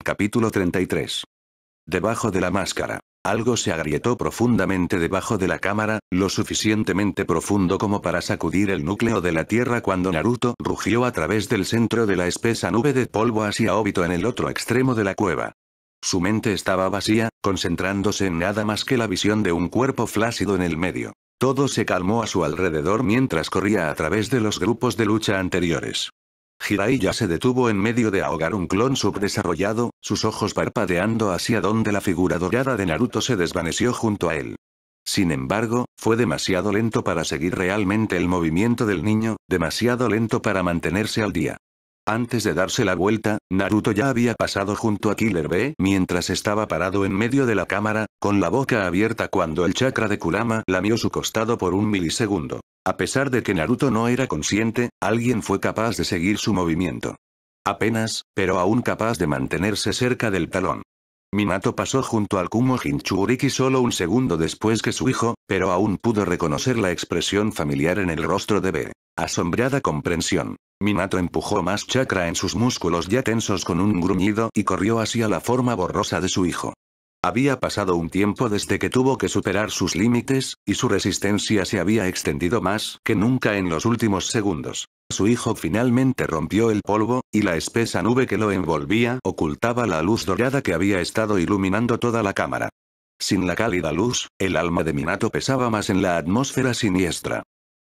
Capítulo 33. Debajo de la máscara. Algo se agrietó profundamente debajo de la cámara, lo suficientemente profundo como para sacudir el núcleo de la tierra cuando Naruto rugió a través del centro de la espesa nube de polvo hacia Obito en el otro extremo de la cueva. Su mente estaba vacía, concentrándose en nada más que la visión de un cuerpo flácido en el medio. Todo se calmó a su alrededor mientras corría a través de los grupos de lucha anteriores. Jiraiya se detuvo en medio de ahogar un clon subdesarrollado, sus ojos parpadeando hacia donde la figura dorada de Naruto se desvaneció junto a él. Sin embargo, fue demasiado lento para seguir realmente el movimiento del niño, demasiado lento para mantenerse al día. Antes de darse la vuelta, Naruto ya había pasado junto a Killer Bee mientras estaba parado en medio de la cámara, con la boca abierta cuando el chakra de Kurama lamió su costado por un milisegundo. A pesar de que Naruto no era consciente, alguien fue capaz de seguir su movimiento. Apenas, pero aún capaz de mantenerse cerca del talón. Minato pasó junto al Kumo Jinchuriki solo un segundo después que su hijo, pero aún pudo reconocer la expresión familiar en el rostro de Bee. Asombrada comprensión. Minato empujó más chakra en sus músculos ya tensos con un gruñido y corrió hacia la forma borrosa de su hijo. Había pasado un tiempo desde que tuvo que superar sus límites, y su resistencia se había extendido más que nunca en los últimos segundos. Su hijo finalmente rompió el polvo, y la espesa nube que lo envolvía ocultaba la luz dorada que había estado iluminando toda la cámara. Sin la cálida luz, el alma de Minato pesaba más en la atmósfera siniestra.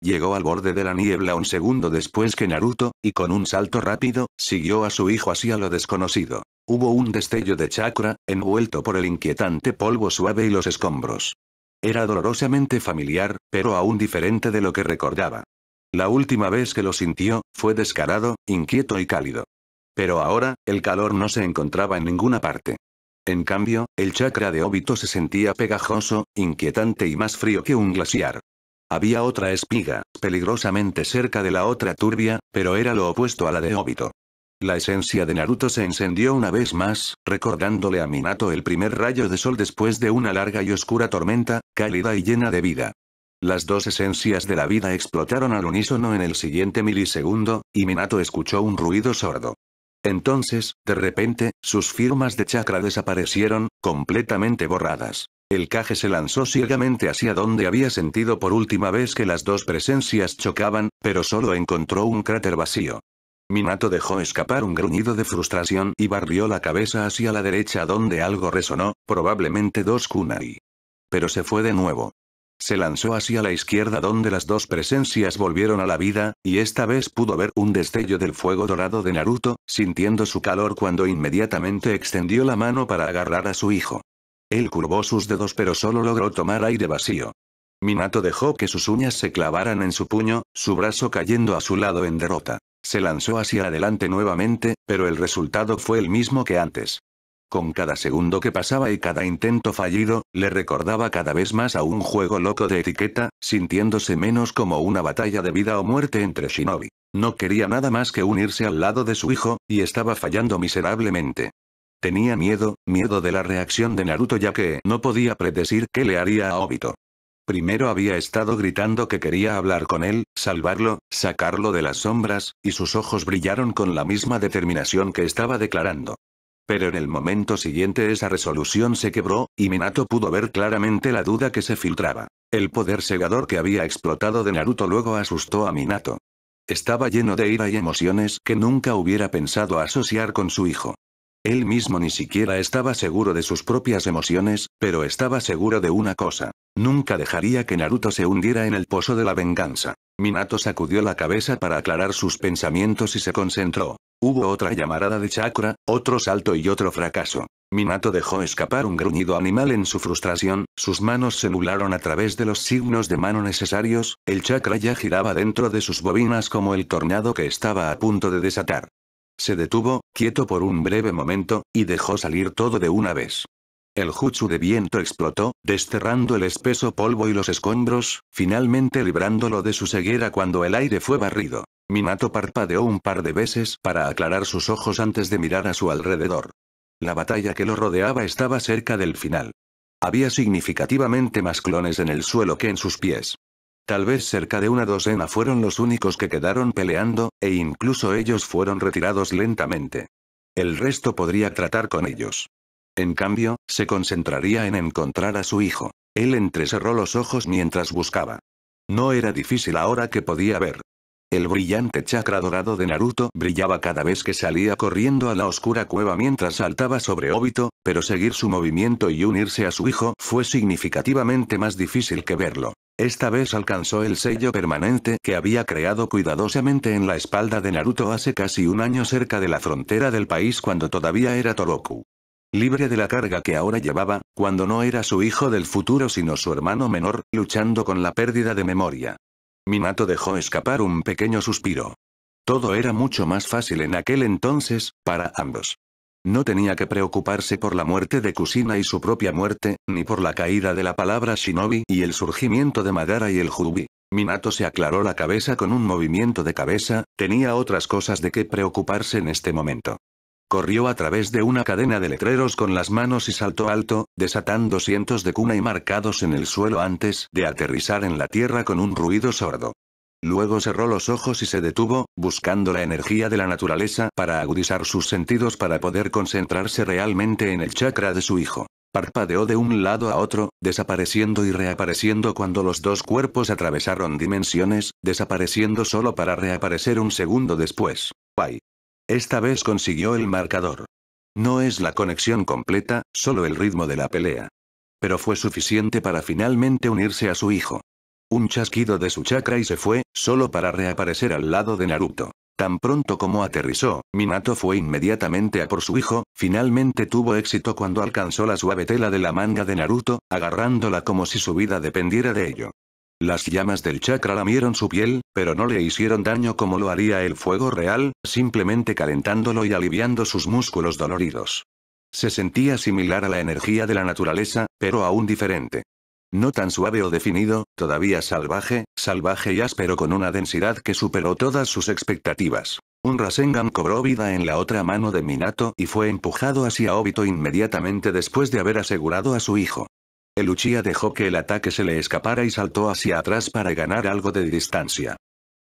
Llegó al borde de la niebla un segundo después que Naruto, y con un salto rápido, siguió a su hijo hacia lo desconocido. Hubo un destello de chakra, envuelto por el inquietante polvo suave y los escombros. Era dolorosamente familiar, pero aún diferente de lo que recordaba. La última vez que lo sintió, fue descarado, inquieto y cálido. Pero ahora, el calor no se encontraba en ninguna parte. En cambio, el chakra de Obito se sentía pegajoso, inquietante y más frío que un glaciar. Había otra espiga, peligrosamente cerca de la otra turbia, pero era lo opuesto a la de Obito. La esencia de Naruto se encendió una vez más, recordándole a Minato el primer rayo de sol después de una larga y oscura tormenta, cálida y llena de vida. Las dos esencias de la vida explotaron al unísono en el siguiente milisegundo, y Minato escuchó un ruido sordo. Entonces, de repente, sus firmas de chakra desaparecieron, completamente borradas. El Kage se lanzó ciegamente hacia donde había sentido por última vez que las dos presencias chocaban, pero solo encontró un cráter vacío. Minato dejó escapar un gruñido de frustración y barrió la cabeza hacia la derecha donde algo resonó, probablemente dos kunai. Pero se fue de nuevo. Se lanzó hacia la izquierda donde las dos presencias volvieron a la vida, y esta vez pudo ver un destello del fuego dorado de Naruto, sintiendo su calor cuando inmediatamente extendió la mano para agarrar a su hijo. Él curvó sus dedos pero solo logró tomar aire vacío. Minato dejó que sus uñas se clavaran en su puño, su brazo cayendo a su lado en derrota. Se lanzó hacia adelante nuevamente, pero el resultado fue el mismo que antes. Con cada segundo que pasaba y cada intento fallido, le recordaba cada vez más a un juego loco de etiqueta, sintiéndose menos como una batalla de vida o muerte entre shinobi. No quería nada más que unirse al lado de su hijo, y estaba fallando miserablemente. Tenía miedo de la reacción de Naruto ya que no podía predecir qué le haría a Obito. Primero había estado gritando que quería hablar con él, salvarlo, sacarlo de las sombras, y sus ojos brillaron con la misma determinación que estaba declarando. Pero en el momento siguiente esa resolución se quebró, y Minato pudo ver claramente la duda que se filtraba. El poder cegador que había explotado de Naruto luego asustó a Minato. Estaba lleno de ira y emociones que nunca hubiera pensado asociar con su hijo. Él mismo ni siquiera estaba seguro de sus propias emociones, pero estaba seguro de una cosa. Nunca dejaría que Naruto se hundiera en el pozo de la venganza. Minato sacudió la cabeza para aclarar sus pensamientos y se concentró. Hubo otra llamarada de chakra, otro salto y otro fracaso. Minato dejó escapar un gruñido animal en su frustración, sus manos se nublaron a través de los signos de mano necesarios, el chakra ya giraba dentro de sus bobinas como el tornado que estaba a punto de desatar. Se detuvo, quieto por un breve momento, y dejó salir todo de una vez. El jutsu de viento explotó, desterrando el espeso polvo y los escombros, finalmente librándolo de su ceguera cuando el aire fue barrido. Minato parpadeó un par de veces para aclarar sus ojos antes de mirar a su alrededor. La batalla que lo rodeaba estaba cerca del final. Había significativamente más clones en el suelo que en sus pies. Tal vez cerca de una docena fueron los únicos que quedaron peleando, e incluso ellos fueron retirados lentamente. El resto podría tratar con ellos. En cambio, se concentraría en encontrar a su hijo. Él entrecerró los ojos mientras buscaba. No era difícil ahora que podía ver. El brillante chakra dorado de Naruto brillaba cada vez que salía corriendo a la oscura cueva mientras saltaba sobre Obito, pero seguir su movimiento y unirse a su hijo fue significativamente más difícil que verlo. Esta vez alcanzó el sello permanente que había creado cuidadosamente en la espalda de Naruto hace casi un año cerca de la frontera del país cuando todavía era Toroku. Libre de la carga que ahora llevaba, cuando no era su hijo del futuro sino su hermano menor, luchando con la pérdida de memoria. Minato dejó escapar un pequeño suspiro. Todo era mucho más fácil en aquel entonces, para ambos. No tenía que preocuparse por la muerte de Kushina y su propia muerte, ni por la caída de la palabra shinobi y el surgimiento de Madara y el Jubi. Minato se aclaró la cabeza con un movimiento de cabeza, tenía otras cosas de qué preocuparse en este momento. Corrió a través de una cadena de letreros con las manos y saltó alto, desatando cientos de kunai marcados en el suelo antes de aterrizar en la tierra con un ruido sordo. Luego cerró los ojos y se detuvo, buscando la energía de la naturaleza para agudizar sus sentidos para poder concentrarse realmente en el chakra de su hijo. Parpadeó de un lado a otro, desapareciendo y reapareciendo cuando los dos cuerpos atravesaron dimensiones, desapareciendo solo para reaparecer un segundo después. ¡Ay! Esta vez consiguió el marcador. No es la conexión completa, solo el ritmo de la pelea. Pero fue suficiente para finalmente unirse a su hijo. Un chasquido de su chakra y se fue, solo para reaparecer al lado de Naruto. Tan pronto como aterrizó, Minato fue inmediatamente a por su hijo, finalmente tuvo éxito cuando alcanzó la suave tela de la manga de Naruto, agarrándola como si su vida dependiera de ello. Las llamas del chakra lamieron su piel, pero no le hicieron daño como lo haría el fuego real, simplemente calentándolo y aliviando sus músculos doloridos. Se sentía similar a la energía de la naturaleza, pero aún diferente. No tan suave o definido, todavía salvaje y áspero con una densidad que superó todas sus expectativas. Un Rasengan cobró vida en la otra mano de Minato y fue empujado hacia Obito inmediatamente después de haber asegurado a su hijo. El Uchiha dejó que el ataque se le escapara y saltó hacia atrás para ganar algo de distancia.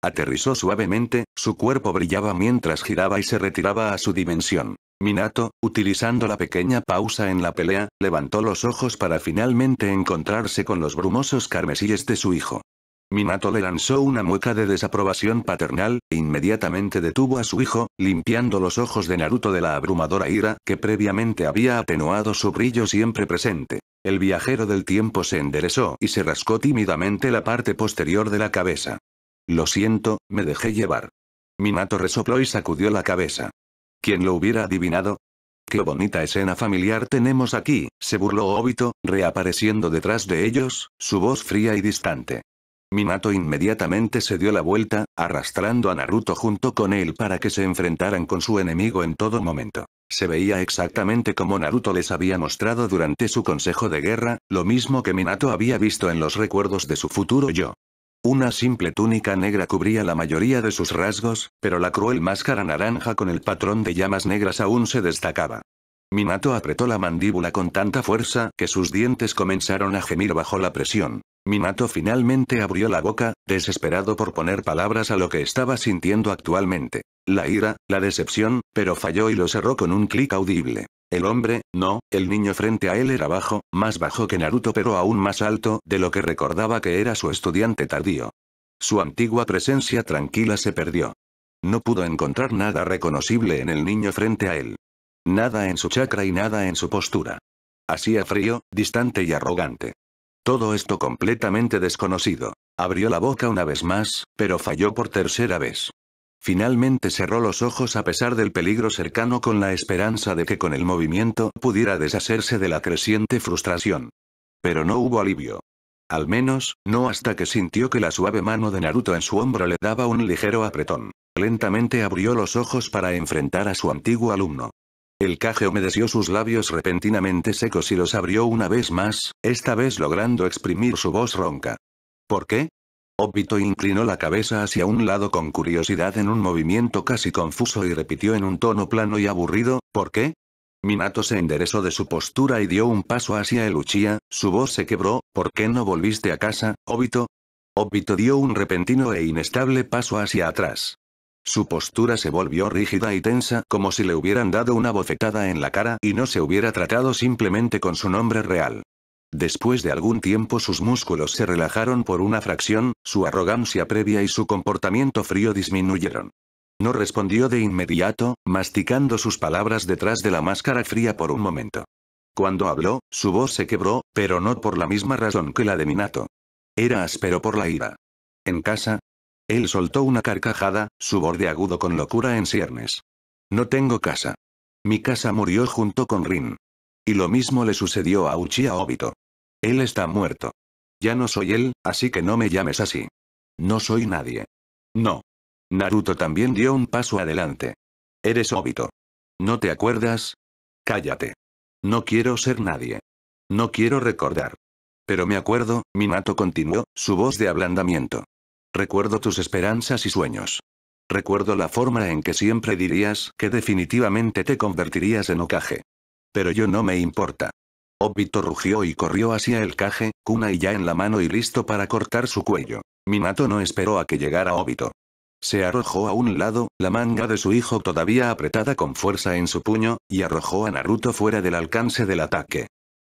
Aterrizó suavemente, su cuerpo brillaba mientras giraba y se retiraba a su dimensión. Minato, utilizando la pequeña pausa en la pelea, levantó los ojos para finalmente encontrarse con los brumosos carmesíes de su hijo. Minato le lanzó una mueca de desaprobación paternal, e inmediatamente detuvo a su hijo, limpiando los ojos de Naruto de la abrumadora ira que previamente había atenuado su brillo siempre presente. El viajero del tiempo se enderezó y se rascó tímidamente la parte posterior de la cabeza. Lo siento, me dejé llevar. Minato resopló y sacudió la cabeza. ¿Quién lo hubiera adivinado? ¡Qué bonita escena familiar tenemos aquí!, se burló Obito, reapareciendo detrás de ellos, su voz fría y distante. Minato inmediatamente se dio la vuelta, arrastrando a Naruto junto con él para que se enfrentaran con su enemigo en todo momento. Se veía exactamente como Naruto les había mostrado durante su consejo de guerra, lo mismo que Minato había visto en los recuerdos de su futuro yo. Una simple túnica negra cubría la mayoría de sus rasgos, pero la cruel máscara naranja con el patrón de llamas negras aún se destacaba. Minato apretó la mandíbula con tanta fuerza que sus dientes comenzaron a gemir bajo la presión. Minato finalmente abrió la boca, desesperado por poner palabras a lo que estaba sintiendo actualmente. La ira, la decepción, pero falló y lo cerró con un clic audible. El hombre, no, el niño frente a él era bajo, más bajo que Naruto pero aún más alto de lo que recordaba que era su estudiante tardío. Su antigua presencia tranquila se perdió. No pudo encontrar nada reconocible en el niño frente a él. Nada en su chakra y nada en su postura. Hacía frío, distante y arrogante. Todo esto completamente desconocido. Abrió la boca una vez más, pero falló por tercera vez. Finalmente cerró los ojos a pesar del peligro cercano con la esperanza de que con el movimiento pudiera deshacerse de la creciente frustración. Pero no hubo alivio. Al menos, no hasta que sintió que la suave mano de Naruto en su hombro le daba un ligero apretón. Lentamente abrió los ojos para enfrentar a su antiguo alumno. El Kage humedeció sus labios repentinamente secos y los abrió una vez más, esta vez logrando exprimir su voz ronca. ¿Por qué? Obito inclinó la cabeza hacia un lado con curiosidad en un movimiento casi confuso y repitió en un tono plano y aburrido, ¿por qué? Minato se enderezó de su postura y dio un paso hacia el Uchiha, su voz se quebró, ¿por qué no volviste a casa, Obito? Obito dio un repentino e inestable paso hacia atrás. Su postura se volvió rígida y tensa como si le hubieran dado una bofetada en la cara y no se hubiera tratado simplemente con su nombre real. Después de algún tiempo sus músculos se relajaron por una fracción, su arrogancia previa y su comportamiento frío disminuyeron. No respondió de inmediato, masticando sus palabras detrás de la máscara fría por un momento. Cuando habló, su voz se quebró, pero no por la misma razón que la de Minato. Era áspero por la ira. ¿En casa? Él soltó una carcajada, su borde agudo con locura en ciernes. No tengo casa. Mi casa murió junto con Rin. Y lo mismo le sucedió a Uchiha Obito. Él está muerto. Ya no soy él, así que no me llames así. No soy nadie. No. Naruto también dio un paso adelante. Eres Obito. ¿No te acuerdas? Cállate. No quiero ser nadie. No quiero recordar. Pero me acuerdo, Minato continuó, su voz de ablandamiento. Recuerdo tus esperanzas y sueños. Recuerdo la forma en que siempre dirías que definitivamente te convertirías en Hokage. Pero yo no me importa. Obito rugió y corrió hacia el Kage, kunai ya en la mano y listo para cortar su cuello. Minato no esperó a que llegara Obito. Se arrojó a un lado, la manga de su hijo todavía apretada con fuerza en su puño, y arrojó a Naruto fuera del alcance del ataque.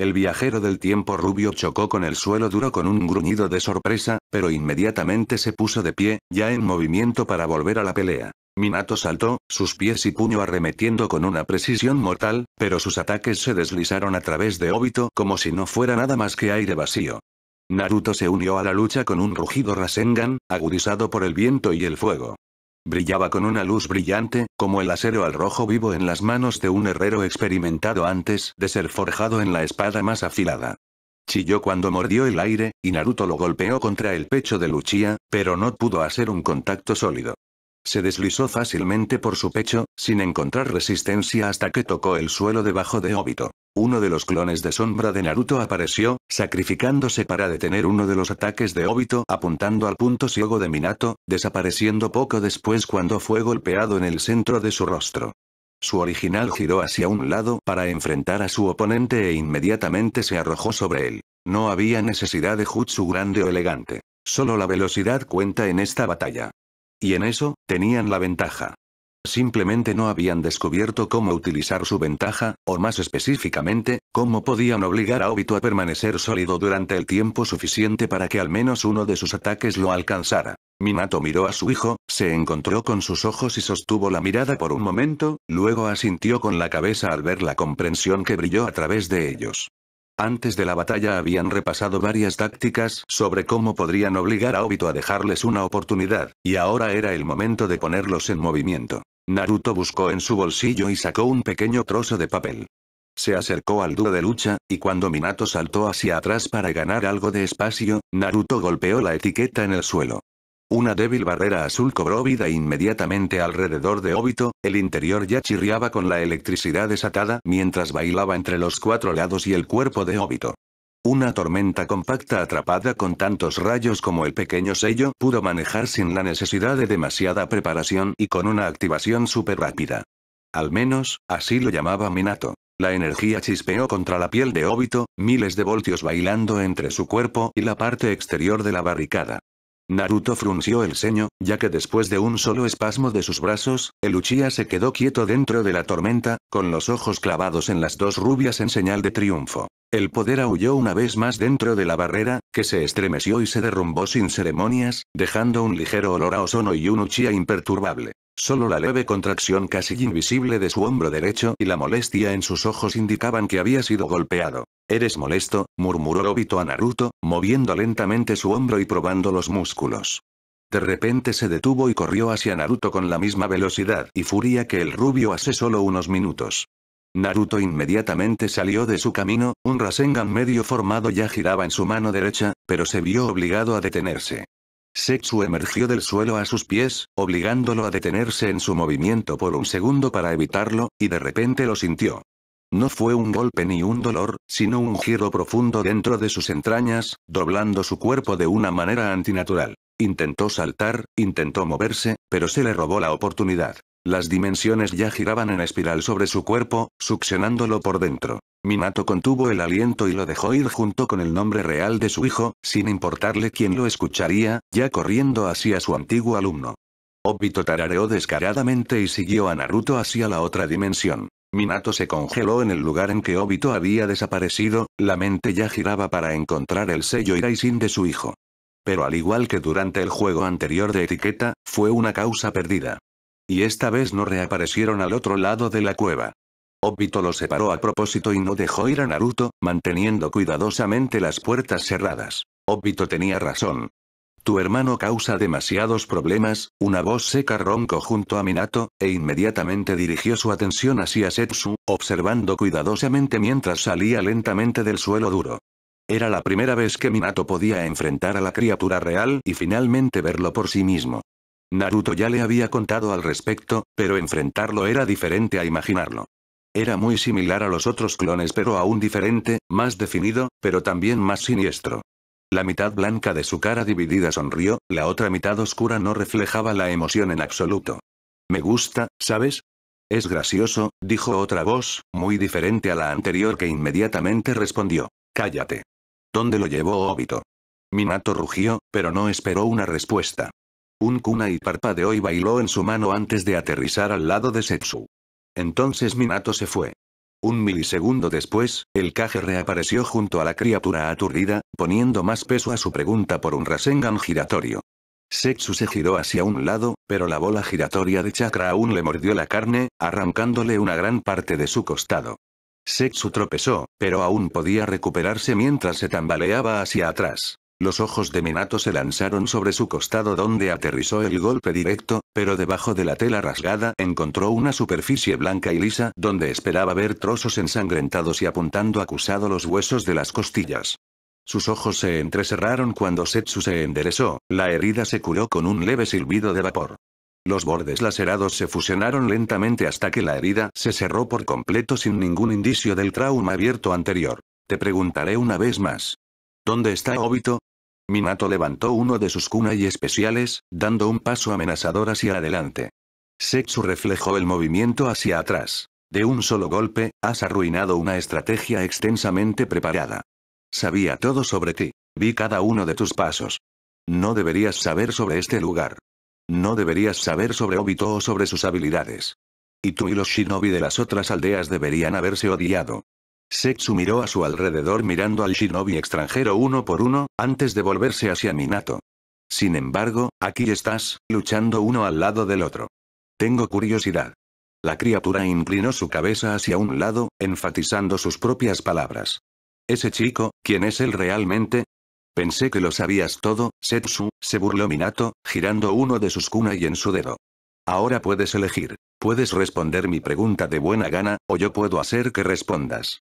El viajero del tiempo rubio chocó con el suelo duro con un gruñido de sorpresa, pero inmediatamente se puso de pie, ya en movimiento para volver a la pelea. Minato saltó, sus pies y puño arremetiendo con una precisión mortal, pero sus ataques se deslizaron a través de Obito como si no fuera nada más que aire vacío. Naruto se unió a la lucha con un rugido Rasengan, agudizado por el viento y el fuego. Brillaba con una luz brillante, como el acero al rojo vivo en las manos de un herrero experimentado antes de ser forjado en la espada más afilada. Chilló cuando mordió el aire, y Naruto lo golpeó contra el pecho de Uchiha, pero no pudo hacer un contacto sólido. Se deslizó fácilmente por su pecho, sin encontrar resistencia hasta que tocó el suelo debajo de Obito. Uno de los clones de sombra de Naruto apareció, sacrificándose para detener uno de los ataques de Obito apuntando al punto ciego de Minato, desapareciendo poco después cuando fue golpeado en el centro de su rostro. Su original giró hacia un lado para enfrentar a su oponente e inmediatamente se arrojó sobre él. No había necesidad de jutsu grande o elegante. Solo la velocidad cuenta en esta batalla. Y en eso, tenían la ventaja. Simplemente no habían descubierto cómo utilizar su ventaja, o más específicamente, cómo podían obligar a Obito a permanecer sólido durante el tiempo suficiente para que al menos uno de sus ataques lo alcanzara. Minato miró a su hijo, se encontró con sus ojos y sostuvo la mirada por un momento, luego asintió con la cabeza al ver la comprensión que brilló a través de ellos. Antes de la batalla habían repasado varias tácticas sobre cómo podrían obligar a Obito a dejarles una oportunidad, y ahora era el momento de ponerlos en movimiento. Naruto buscó en su bolsillo y sacó un pequeño trozo de papel. Se acercó al dúo de lucha, y cuando Minato saltó hacia atrás para ganar algo de espacio, Naruto golpeó la etiqueta en el suelo. Una débil barrera azul cobró vida inmediatamente alrededor de Obito, el interior ya chirriaba con la electricidad desatada mientras bailaba entre los cuatro lados y el cuerpo de Obito. Una tormenta compacta atrapada con tantos rayos como el pequeño sello pudo manejar sin la necesidad de demasiada preparación y con una activación súper rápida. Al menos, así lo llamaba Minato. La energía chispeó contra la piel de Obito, miles de voltios bailando entre su cuerpo y la parte exterior de la barricada. Naruto frunció el ceño, ya que después de un solo espasmo de sus brazos, el Uchiha se quedó quieto dentro de la tormenta, con los ojos clavados en las dos rubias en señal de triunfo. El poder aulló una vez más dentro de la barrera, que se estremeció y se derrumbó sin ceremonias, dejando un ligero olor a ozono y un Uchiha imperturbable. Solo la leve contracción casi invisible de su hombro derecho y la molestia en sus ojos indicaban que había sido golpeado. «¿Eres molesto?», murmuró Obito a Naruto, moviendo lentamente su hombro y probando los músculos. De repente se detuvo y corrió hacia Naruto con la misma velocidad y furia que el rubio hace solo unos minutos. Naruto inmediatamente salió de su camino, un Rasengan medio formado ya giraba en su mano derecha, pero se vio obligado a detenerse. Setsu emergió del suelo a sus pies, obligándolo a detenerse en su movimiento por un segundo para evitarlo, y de repente lo sintió. No fue un golpe ni un dolor, sino un giro profundo dentro de sus entrañas, doblando su cuerpo de una manera antinatural. Intentó saltar, intentó moverse, pero se le robó la oportunidad. Las dimensiones ya giraban en espiral sobre su cuerpo, succionándolo por dentro. Minato contuvo el aliento y lo dejó ir junto con el nombre real de su hijo, sin importarle quién lo escucharía, ya corriendo hacia su antiguo alumno. Obito tarareó descaradamente y siguió a Naruto hacia la otra dimensión. Minato se congeló en el lugar en que Obito había desaparecido, la mente ya giraba para encontrar el sello Iraisin de su hijo. Pero al igual que durante el juego anterior de etiqueta, fue una causa perdida. Y esta vez no reaparecieron al otro lado de la cueva. Obito los separó a propósito y no dejó ir a Naruto, manteniendo cuidadosamente las puertas cerradas. Obito tenía razón. Tu hermano causa demasiados problemas, una voz seca roncó junto a Minato, e inmediatamente dirigió su atención hacia Setsu, observando cuidadosamente mientras salía lentamente del suelo duro. Era la primera vez que Minato podía enfrentar a la criatura real y finalmente verlo por sí mismo. Naruto ya le había contado al respecto, pero enfrentarlo era diferente a imaginarlo. Era muy similar a los otros clones pero aún diferente, más definido, pero también más siniestro. La mitad blanca de su cara dividida sonrió, la otra mitad oscura no reflejaba la emoción en absoluto. Me gusta, ¿sabes? Es gracioso, dijo otra voz, muy diferente a la anterior que inmediatamente respondió. Cállate. ¿Dónde lo llevó Obito? Minato rugió, pero no esperó una respuesta. Un kunai parpadeó y bailó en su mano antes de aterrizar al lado de Setsu. Entonces Minato se fue. Un milisegundo después, el Kage reapareció junto a la criatura aturdida, poniendo más peso a su pregunta por un Rasengan giratorio. Setsu se giró hacia un lado, pero la bola giratoria de chakra aún le mordió la carne, arrancándole una gran parte de su costado. Setsu tropezó, pero aún podía recuperarse mientras se tambaleaba hacia atrás. Los ojos de Minato se lanzaron sobre su costado donde aterrizó el golpe directo, pero debajo de la tela rasgada encontró una superficie blanca y lisa donde esperaba ver trozos ensangrentados y apuntando acusado los huesos de las costillas. Sus ojos se entrecerraron cuando Setsu se enderezó, la herida se curó con un leve silbido de vapor. Los bordes lacerados se fusionaron lentamente hasta que la herida se cerró por completo sin ningún indicio del trauma abierto anterior. Te preguntaré una vez más. ¿Dónde está Obito? Minato levantó uno de sus kunai especiales, dando un paso amenazador hacia adelante. Setsu reflejó el movimiento hacia atrás. De un solo golpe, has arruinado una estrategia extensamente preparada. Sabía todo sobre ti. Vi cada uno de tus pasos. No deberías saber sobre este lugar. No deberías saber sobre Obito o sobre sus habilidades. Y tú y los shinobi de las otras aldeas deberían haberse odiado. Setsu miró a su alrededor mirando al shinobi extranjero uno por uno, antes de volverse hacia Minato. Sin embargo, aquí estás, luchando uno al lado del otro. Tengo curiosidad. La criatura inclinó su cabeza hacia un lado, enfatizando sus propias palabras. ¿Ese chico, quién es él realmente? Pensé que lo sabías todo, Setsu, se burló Minato, girando uno de sus kunai en su dedo. Ahora puedes elegir. Puedes responder mi pregunta de buena gana, o yo puedo hacer que respondas.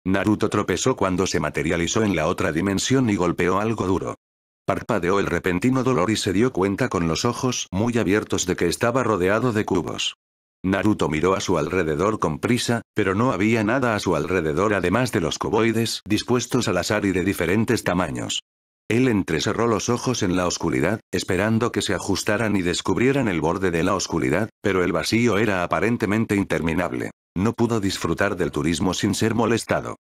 Naruto tropezó cuando se materializó en la otra dimensión y golpeó algo duro. Parpadeó el repentino dolor y se dio cuenta con los ojos muy abiertos de que estaba rodeado de cubos. Naruto miró a su alrededor con prisa, pero no había nada a su alrededor además de los cuboides dispuestos al azar y de diferentes tamaños. Él entrecerró los ojos en la oscuridad, esperando que se ajustaran y descubrieran el borde de la oscuridad, pero el vacío era aparentemente interminable. No pudo disfrutar del turismo sin ser molestado.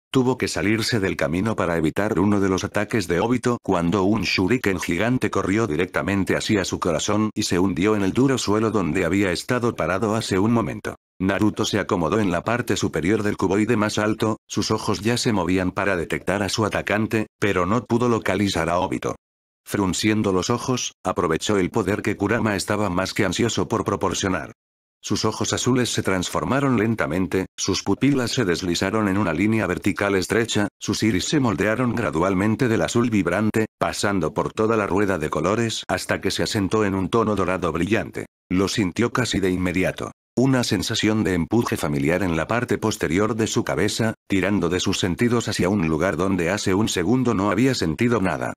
Tuvo que salirse del camino para evitar uno de los ataques de Obito cuando un shuriken gigante corrió directamente hacia su corazón y se hundió en el duro suelo donde había estado parado hace un momento. Naruto se acomodó en la parte superior del cuboide más alto, sus ojos ya se movían para detectar a su atacante, pero no pudo localizar a Obito. Frunciendo los ojos, aprovechó el poder que Kurama estaba más que ansioso por proporcionar. Sus ojos azules se transformaron lentamente, sus pupilas se deslizaron en una línea vertical estrecha, sus iris se moldearon gradualmente del azul vibrante, pasando por toda la rueda de colores hasta que se asentó en un tono dorado brillante. Lo sintió casi de inmediato. Una sensación de empuje familiar en la parte posterior de su cabeza, tirando de sus sentidos hacia un lugar donde hace un segundo no había sentido nada.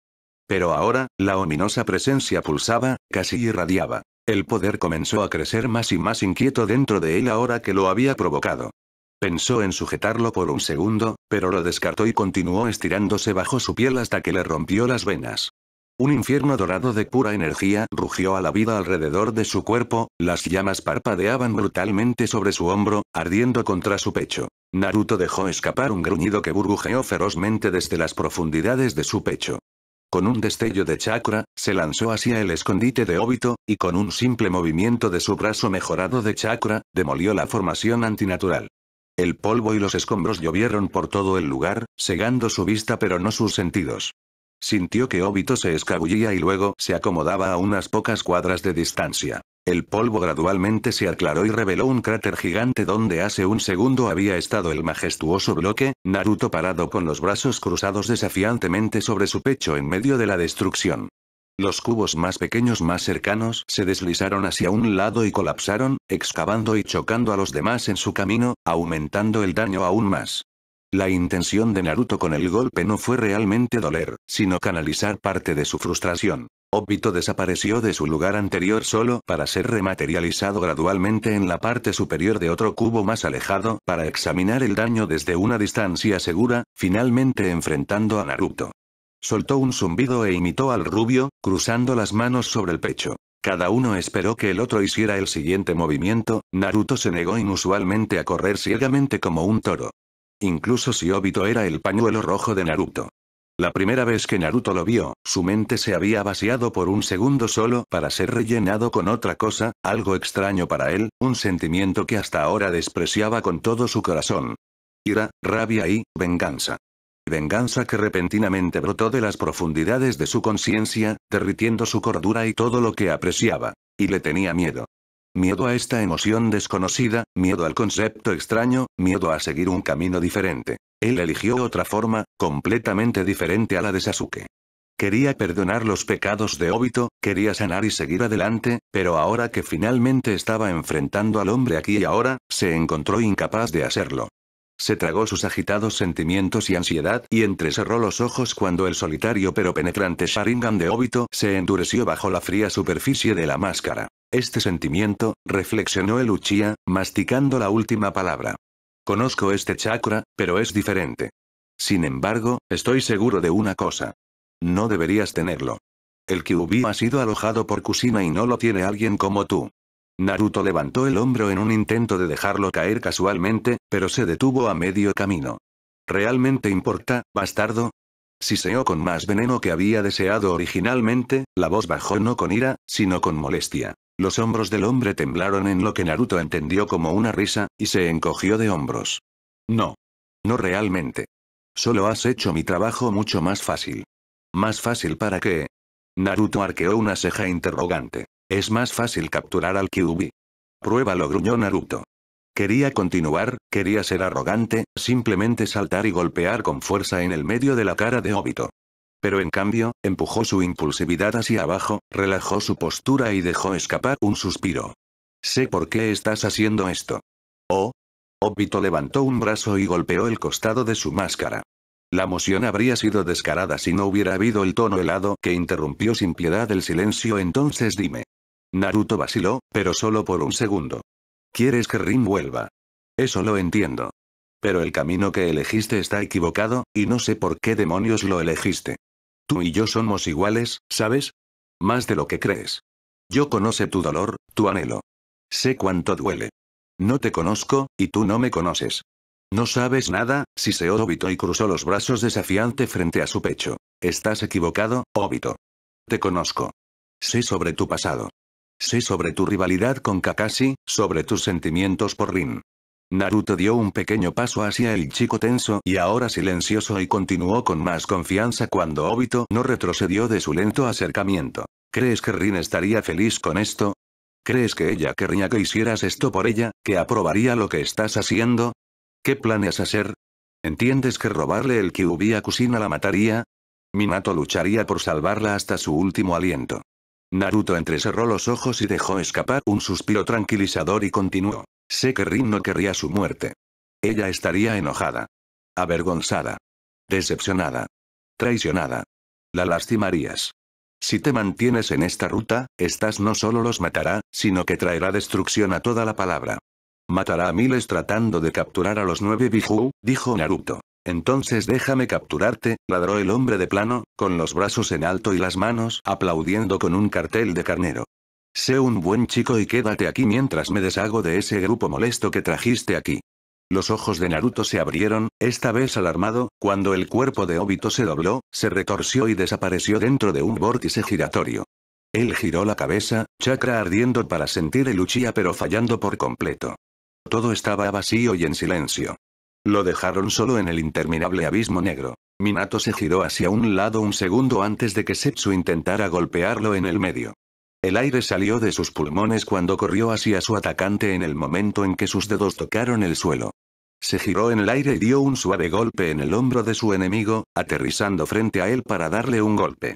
Pero ahora, la ominosa presencia pulsaba, casi irradiaba. El poder comenzó a crecer más y más inquieto dentro de él ahora que lo había provocado. Pensó en sujetarlo por un segundo, pero lo descartó y continuó estirándose bajo su piel hasta que le rompió las venas. Un infierno dorado de pura energía rugió a la vida alrededor de su cuerpo, las llamas parpadeaban brutalmente sobre su hombro, ardiendo contra su pecho. Naruto dejó escapar un gruñido que burbujeó ferozmente desde las profundidades de su pecho. Con un destello de chakra, se lanzó hacia el escondite de Obito, y con un simple movimiento de su brazo mejorado de chakra, demolió la formación antinatural. El polvo y los escombros llovieron por todo el lugar, cegando su vista pero no sus sentidos. Sintió que Obito se escabullía y luego se acomodaba a unas pocas cuadras de distancia. El polvo gradualmente se aclaró y reveló un cráter gigante donde hace un segundo había estado el majestuoso bloque, Naruto parado con los brazos cruzados desafiantemente sobre su pecho en medio de la destrucción. Los cubos más pequeños más cercanos se deslizaron hacia un lado y colapsaron, excavando y chocando a los demás en su camino, aumentando el daño aún más. La intención de Naruto con el golpe no fue realmente doler, sino canalizar parte de su frustración. Obito desapareció de su lugar anterior solo para ser rematerializado gradualmente en la parte superior de otro cubo más alejado para examinar el daño desde una distancia segura, finalmente enfrentando a Naruto. Soltó un zumbido e imitó al rubio, cruzando las manos sobre el pecho. Cada uno esperó que el otro hiciera el siguiente movimiento, Naruto se negó inusualmente a correr ciegamente como un toro. Incluso si Obito era el pañuelo rojo de Naruto. La primera vez que Naruto lo vio, su mente se había vaciado por un segundo solo para ser rellenado con otra cosa, algo extraño para él, un sentimiento que hasta ahora despreciaba con todo su corazón. Ira, rabia y venganza. Venganza que repentinamente brotó de las profundidades de su conciencia, derritiendo su cordura y todo lo que apreciaba. Y le tenía miedo. Miedo a esta emoción desconocida, miedo al concepto extraño, miedo a seguir un camino diferente. Él eligió otra forma, completamente diferente a la de Sasuke. Quería perdonar los pecados de Obito, quería sanar y seguir adelante, pero ahora que finalmente estaba enfrentando al hombre aquí y ahora, se encontró incapaz de hacerlo. Se tragó sus agitados sentimientos y ansiedad y entrecerró los ojos cuando el solitario pero penetrante Sharingan de Obito se endureció bajo la fría superficie de la máscara. Este sentimiento, reflexionó el Uchiha, masticando la última palabra. Conozco este chakra, pero es diferente. Sin embargo, estoy seguro de una cosa. No deberías tenerlo. El Kyuubi ha sido alojado por Kushina y no lo tiene alguien como tú. Naruto levantó el hombro en un intento de dejarlo caer casualmente, pero se detuvo a medio camino. ¿Realmente importa, bastardo? Siseó con más veneno que había deseado originalmente, la voz bajó no con ira, sino con molestia. Los hombros del hombre temblaron en lo que Naruto entendió como una risa, y se encogió de hombros. No. No realmente. Solo has hecho mi trabajo mucho más fácil. ¿Más fácil para qué? Naruto arqueó una ceja interrogante. Es más fácil capturar al Kyuubi. Pruébalo, gruñó Naruto. Quería continuar, quería ser arrogante, simplemente saltar y golpear con fuerza en el medio de la cara de Obito. Pero en cambio, empujó su impulsividad hacia abajo, relajó su postura y dejó escapar un suspiro. Sé por qué estás haciendo esto. Oh. Obito levantó un brazo y golpeó el costado de su máscara. La moción habría sido descarada si no hubiera habido el tono helado que interrumpió sin piedad el silencio. Entonces dime. Naruto vaciló, pero solo por un segundo. ¿Quieres que Rin vuelva? Eso lo entiendo. Pero el camino que elegiste está equivocado, y no sé por qué demonios lo elegiste. Tú y yo somos iguales, ¿sabes? Más de lo que crees. Yo conozco tu dolor, tu anhelo. Sé cuánto duele. No te conozco, y tú no me conoces. No sabes nada, siseó Obito y cruzó los brazos desafiante frente a su pecho. Estás equivocado, Obito. Te conozco. Sé sobre tu pasado. Sé sobre tu rivalidad con Kakashi, sobre tus sentimientos por Rin. Naruto dio un pequeño paso hacia el chico tenso y ahora silencioso y continuó con más confianza cuando Obito no retrocedió de su lento acercamiento. ¿Crees que Rin estaría feliz con esto? ¿Crees que ella querría que hicieras esto por ella, que aprobaría lo que estás haciendo? ¿Qué planeas hacer? ¿Entiendes que robarle el Kyuubi a Kushina la mataría? Minato lucharía por salvarla hasta su último aliento. Naruto entrecerró los ojos y dejó escapar un suspiro tranquilizador y continuó. Sé que Rin no querría su muerte. Ella estaría enojada. Avergonzada. Decepcionada. Traicionada. La lastimarías. Si te mantienes en esta ruta, estas no solo los matará, sino que traerá destrucción a toda la palabra. Matará a miles tratando de capturar a los 9 Biju, dijo Naruto. Entonces déjame capturarte, ladró el hombre de plano, con los brazos en alto y las manos aplaudiendo con un cartel de carnero. Sé un buen chico y quédate aquí mientras me deshago de ese grupo molesto que trajiste aquí. Los ojos de Naruto se abrieron, esta vez alarmado, cuando el cuerpo de Obito se dobló, se retorció y desapareció dentro de un vórtice giratorio. Él giró la cabeza, chakra ardiendo para sentir el Uchiha pero fallando por completo. Todo estaba vacío y en silencio. Lo dejaron solo en el interminable abismo negro. Minato se giró hacia un lado un segundo antes de que Zetsu intentara golpearlo en el medio. El aire salió de sus pulmones cuando corrió hacia su atacante en el momento en que sus dedos tocaron el suelo. Se giró en el aire y dio un suave golpe en el hombro de su enemigo, aterrizando frente a él para darle un golpe.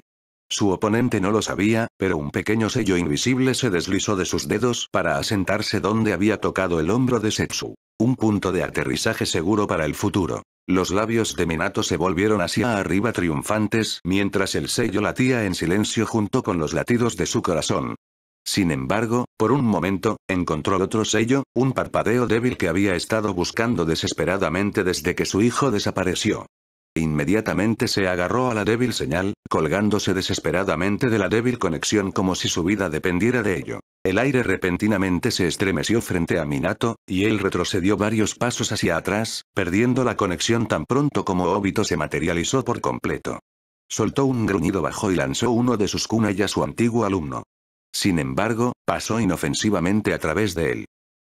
Su oponente no lo sabía, pero un pequeño sello invisible se deslizó de sus dedos para asentarse donde había tocado el hombro de Zetsu. Un punto de aterrizaje seguro para el futuro. Los labios de Minato se volvieron hacia arriba triunfantes mientras el sello latía en silencio junto con los latidos de su corazón. Sin embargo, por un momento, encontró otro sello, un parpadeo débil que había estado buscando desesperadamente desde que su hijo desapareció. Inmediatamente se agarró a la débil señal, colgándose desesperadamente de la débil conexión como si su vida dependiera de ello. El aire repentinamente se estremeció frente a Minato, y él retrocedió varios pasos hacia atrás, perdiendo la conexión tan pronto como Obito se materializó por completo. Soltó un gruñido bajo y lanzó uno de sus kunai a su antiguo alumno. Sin embargo, pasó inofensivamente a través de él.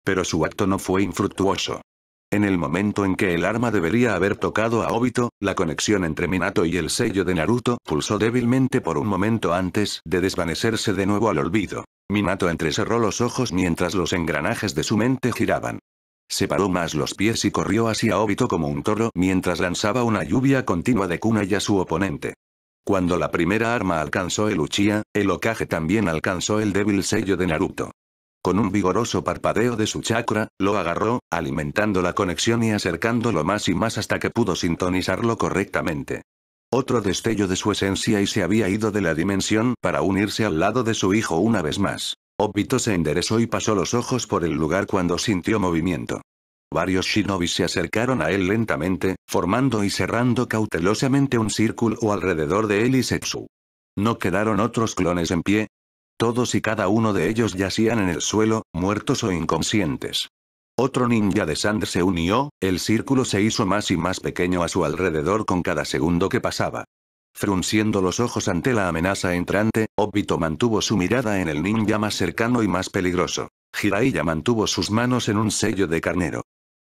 Pero su acto no fue infructuoso. En el momento en que el arma debería haber tocado a Obito, la conexión entre Minato y el sello de Naruto pulsó débilmente por un momento antes de desvanecerse de nuevo al olvido. Minato entrecerró los ojos mientras los engranajes de su mente giraban. Separó más los pies y corrió hacia Obito como un toro mientras lanzaba una lluvia continua de kunai a su oponente. Cuando la primera arma alcanzó el Uchiha, el Hokage también alcanzó el débil sello de Naruto. Con un vigoroso parpadeo de su chakra, lo agarró, alimentando la conexión y acercándolo más y más hasta que pudo sintonizarlo correctamente. Otro destello de su esencia y se había ido de la dimensión para unirse al lado de su hijo una vez más. Obito se enderezó y pasó los ojos por el lugar cuando sintió movimiento. Varios shinobis se acercaron a él lentamente, formando y cerrando cautelosamente un círculo alrededor de él y Zetsu. ¿No quedaron otros clones en pie? Todos y cada uno de ellos yacían en el suelo, muertos o inconscientes. Otro ninja de Sand se unió, el círculo se hizo más y más pequeño a su alrededor con cada segundo que pasaba. Frunciendo los ojos ante la amenaza entrante, Obito mantuvo su mirada en el ninja más cercano y más peligroso. Jiraiya mantuvo sus manos en un sello de carnero.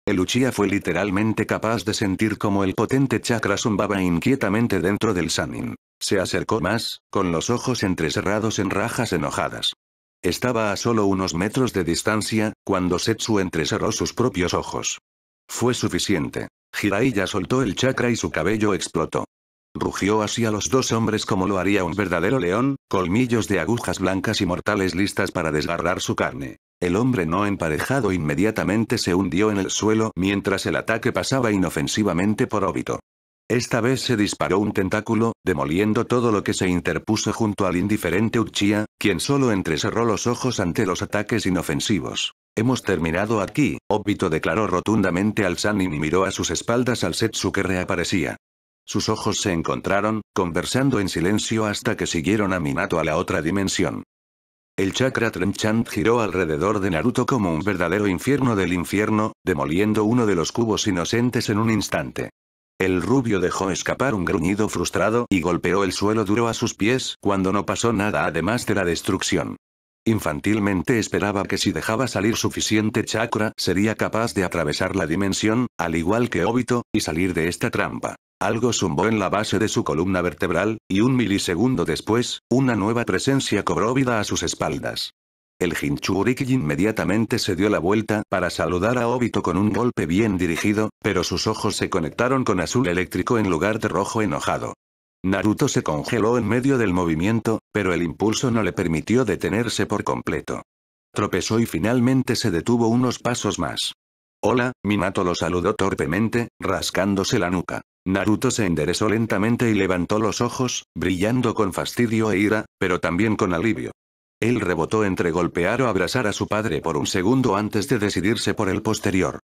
El Uchiha fue literalmente capaz de sentir cómo el potente chakra zumbaba inquietamente dentro del Sannin. Se acercó más, con los ojos entrecerrados en rajas enojadas. Estaba a solo unos metros de distancia, cuando Zetsu entrecerró sus propios ojos. Fue suficiente. Jiraiya soltó el chakra y su cabello explotó. Rugió hacia los dos hombres como lo haría un verdadero león, colmillos de agujas blancas y mortales listas para desgarrar su carne. El hombre no emparejado inmediatamente se hundió en el suelo mientras el ataque pasaba inofensivamente por Obito. Esta vez se disparó un tentáculo, demoliendo todo lo que se interpuso junto al indiferente Uchiha, quien solo entrecerró los ojos ante los ataques inofensivos. Hemos terminado aquí, Obito declaró rotundamente al Sannin y miró a sus espaldas al Zetsu que reaparecía. Sus ojos se encontraron, conversando en silencio hasta que siguieron a Minato a la otra dimensión. El chakra trenchant giró alrededor de Naruto como un verdadero infierno del infierno, demoliendo uno de los cubos inocentes en un instante. El rubio dejó escapar un gruñido frustrado y golpeó el suelo duro a sus pies cuando no pasó nada además de la destrucción. Infantilmente esperaba que si dejaba salir suficiente chakra sería capaz de atravesar la dimensión, al igual que Obito, y salir de esta trampa. Algo zumbó en la base de su columna vertebral, y un milisegundo después, una nueva presencia cobró vida a sus espaldas. El Jinchuriki inmediatamente se dio la vuelta para saludar a Obito con un golpe bien dirigido, pero sus ojos se conectaron con azul eléctrico en lugar de rojo enojado. Naruto se congeló en medio del movimiento, pero el impulso no le permitió detenerse por completo. Tropezó y finalmente se detuvo unos pasos más. Hola, Minato lo saludó torpemente, rascándose la nuca. Naruto se enderezó lentamente y levantó los ojos, brillando con fastidio e ira, pero también con alivio. Él rebotó entre golpear o abrazar a su padre por un segundo antes de decidirse por el posterior.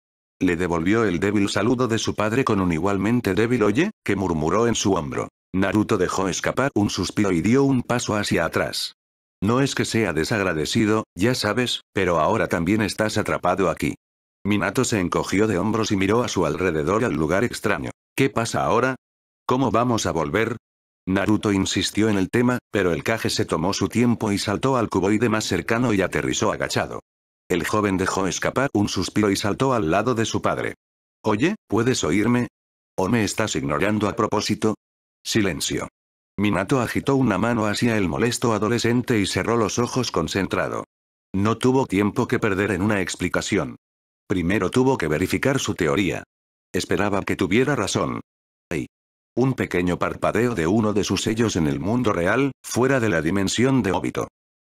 Le devolvió el débil saludo de su padre con un igualmente débil oye, que murmuró en su hombro. Naruto dejó escapar un suspiro y dio un paso hacia atrás. No es que sea desagradecido, ya sabes, pero ahora también estás atrapado aquí. Minato se encogió de hombros y miró a su alrededor al lugar extraño. ¿Qué pasa ahora? ¿Cómo vamos a volver? Naruto insistió en el tema, pero el Kage se tomó su tiempo y saltó al cuboide más cercano y aterrizó agachado. El joven dejó escapar un suspiro y saltó al lado de su padre. Oye, ¿puedes oírme? ¿O me estás ignorando a propósito? Silencio. Minato agitó una mano hacia el molesto adolescente y cerró los ojos concentrado. No tuvo tiempo que perder en una explicación. Primero tuvo que verificar su teoría. Esperaba que tuviera razón. ¡Ay! Un pequeño parpadeo de uno de sus sellos en el mundo real, fuera de la dimensión de Obito.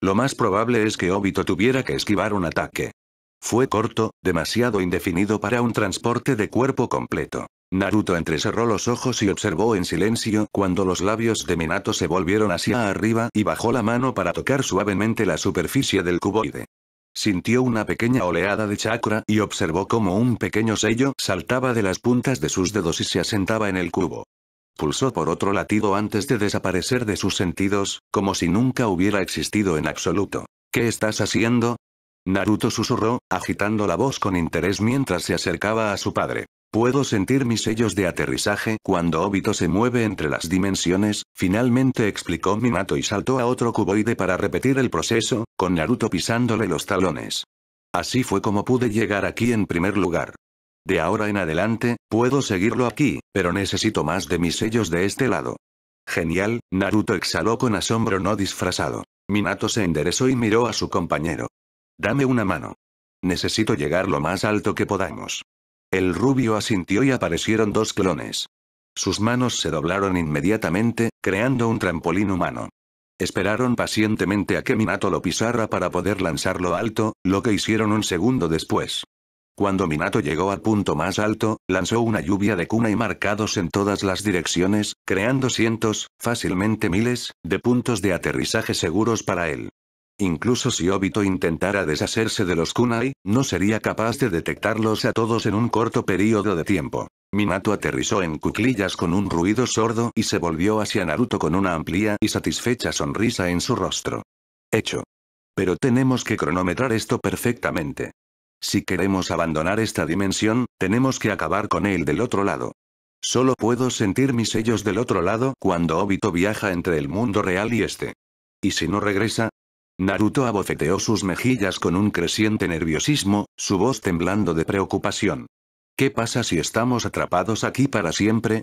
Lo más probable es que Obito tuviera que esquivar un ataque. Fue corto, demasiado indefinido para un transporte de cuerpo completo. Naruto entrecerró los ojos y observó en silencio cuando los labios de Minato se volvieron hacia arriba y bajó la mano para tocar suavemente la superficie del cuboide. Sintió una pequeña oleada de chakra y observó cómo un pequeño sello saltaba de las puntas de sus dedos y se asentaba en el cubo. Pulsó por otro latido antes de desaparecer de sus sentidos, como si nunca hubiera existido en absoluto. ¿Qué estás haciendo? Naruto susurró, agitando la voz con interés mientras se acercaba a su padre. Puedo sentir mis sellos de aterrizaje cuando Obito se mueve entre las dimensiones, finalmente explicó Minato y saltó a otro cuboide para repetir el proceso, con Naruto pisándole los talones. Así fue como pude llegar aquí en primer lugar. De ahora en adelante, puedo seguirlo aquí, pero necesito más de mis sellos de este lado. Genial, Naruto exhaló con asombro no disfrazado. Minato se enderezó y miró a su compañero. Dame una mano. Necesito llegar lo más alto que podamos. El rubio asintió y aparecieron dos clones. Sus manos se doblaron inmediatamente, creando un trampolín humano. Esperaron pacientemente a que Minato lo pisara para poder lanzarlo alto, lo que hicieron un segundo después. Cuando Minato llegó al punto más alto, lanzó una lluvia de kunai marcados en todas las direcciones, creando cientos, fácilmente miles, de puntos de aterrizaje seguros para él. Incluso si Obito intentara deshacerse de los kunai, no sería capaz de detectarlos a todos en un corto periodo de tiempo. Minato aterrizó en cuclillas con un ruido sordo y se volvió hacia Naruto con una amplia y satisfecha sonrisa en su rostro. Hecho. Pero tenemos que cronometrar esto perfectamente. Si queremos abandonar esta dimensión, tenemos que acabar con él del otro lado. Solo puedo sentir mis sellos del otro lado cuando Obito viaja entre el mundo real y este. ¿Y si no regresa? Naruto abofeteó sus mejillas con un creciente nerviosismo, su voz temblando de preocupación. ¿Qué pasa si estamos atrapados aquí para siempre?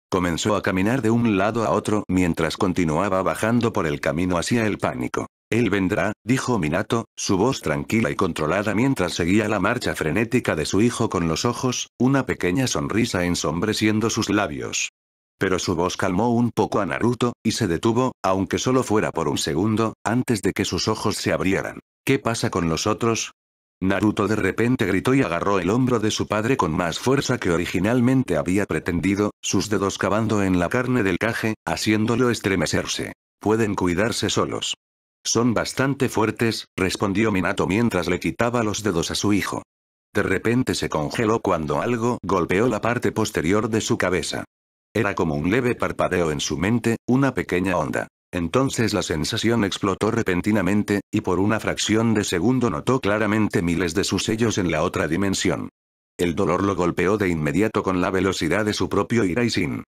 Comenzó a caminar de un lado a otro mientras continuaba bajando por el camino hacia el pánico. Él vendrá, dijo Minato, su voz tranquila y controlada mientras seguía la marcha frenética de su hijo con los ojos, una pequeña sonrisa ensombreciendo sus labios. Pero su voz calmó un poco a Naruto, y se detuvo, aunque solo fuera por un segundo, antes de que sus ojos se abrieran. ¿Qué pasa con los otros? Naruto de repente gritó y agarró el hombro de su padre con más fuerza que originalmente había pretendido, sus dedos cavando en la carne del Kage, haciéndolo estremecerse. Pueden cuidarse solos. Son bastante fuertes, respondió Minato mientras le quitaba los dedos a su hijo. De repente se congeló cuando algo golpeó la parte posterior de su cabeza. Era como un leve parpadeo en su mente, una pequeña onda. Entonces la sensación explotó repentinamente, y por una fracción de segundo notó claramente miles de sus sellos en la otra dimensión. El dolor lo golpeó de inmediato con la velocidad de su propio Iraishin.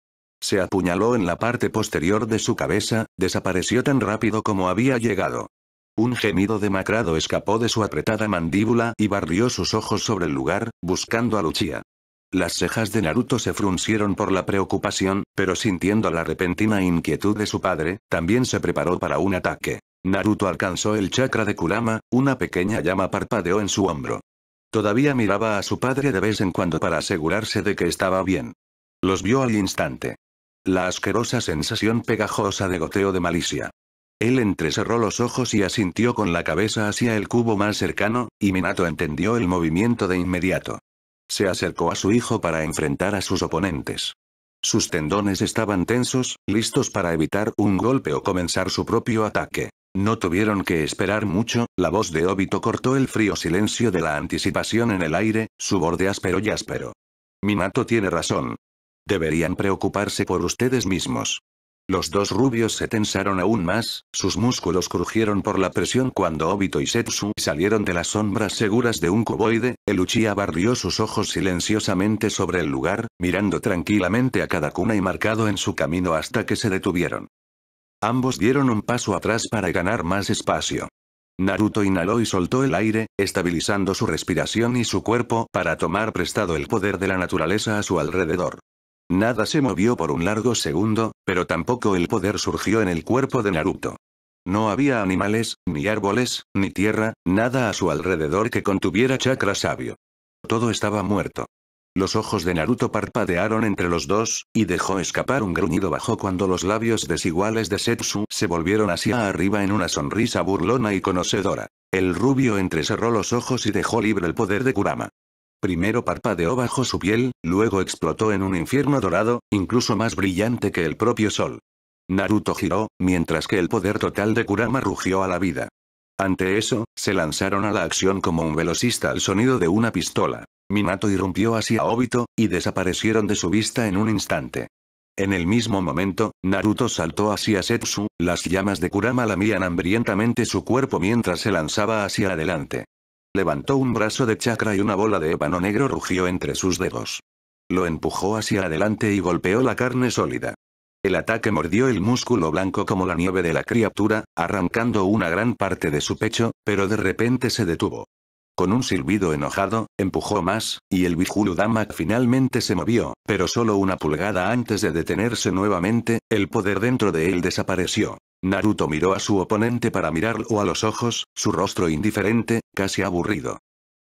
Se apuñaló en la parte posterior de su cabeza, desapareció tan rápido como había llegado. Un gemido demacrado escapó de su apretada mandíbula y barrió sus ojos sobre el lugar, buscando a Luchia. Las cejas de Naruto se fruncieron por la preocupación, pero sintiendo la repentina inquietud de su padre, también se preparó para un ataque. Naruto alcanzó el chakra de Kurama, una pequeña llama parpadeó en su hombro. Todavía miraba a su padre de vez en cuando para asegurarse de que estaba bien. Los vio al instante. La asquerosa sensación pegajosa de goteo de malicia. Él entrecerró los ojos y asintió con la cabeza hacia el cubo más cercano, y Minato entendió el movimiento de inmediato. Se acercó a su hijo para enfrentar a sus oponentes. Sus tendones estaban tensos, listos para evitar un golpe o comenzar su propio ataque. No tuvieron que esperar mucho, la voz de Obito cortó el frío silencio de la anticipación en el aire, su borde áspero y áspero. Minato tiene razón. Deberían preocuparse por ustedes mismos. Los dos rubios se tensaron aún más, sus músculos crujieron por la presión cuando Obito y Setsu salieron de las sombras seguras de un cuboide. El Uchiha barrió sus ojos silenciosamente sobre el lugar, mirando tranquilamente a cada kunai marcado en su camino hasta que se detuvieron. Ambos dieron un paso atrás para ganar más espacio. Naruto inhaló y soltó el aire, estabilizando su respiración y su cuerpo para tomar prestado el poder de la naturaleza a su alrededor. Nada se movió por un largo segundo, pero tampoco el poder surgió en el cuerpo de Naruto. No había animales, ni árboles, ni tierra, nada a su alrededor que contuviera chakra sabio. Todo estaba muerto. Los ojos de Naruto parpadearon entre los dos, y dejó escapar un gruñido bajo cuando los labios desiguales de Setsu se volvieron hacia arriba en una sonrisa burlona y conocedora. El rubio entrecerró los ojos y dejó libre el poder de Kurama. Primero parpadeó bajo su piel, luego explotó en un infierno dorado, incluso más brillante que el propio sol. Naruto giró, mientras que el poder total de Kurama rugió a la vida. Ante eso, se lanzaron a la acción como un velocista al sonido de una pistola. Minato irrumpió hacia Obito, y desaparecieron de su vista en un instante. En el mismo momento, Naruto saltó hacia Setsu, las llamas de Kurama lamían hambrientamente su cuerpo mientras se lanzaba hacia adelante. Levantó un brazo de chakra y una bola de ébano negro rugió entre sus dedos. Lo empujó hacia adelante y golpeó la carne sólida. El ataque mordió el músculo blanco como la nieve de la criatura, arrancando una gran parte de su pecho, pero de repente se detuvo. Con un silbido enojado, empujó más, y el Bihulu-dama finalmente se movió, pero solo una pulgada antes de detenerse nuevamente, el poder dentro de él desapareció. Naruto miró a su oponente para mirarlo a los ojos, su rostro indiferente, casi aburrido.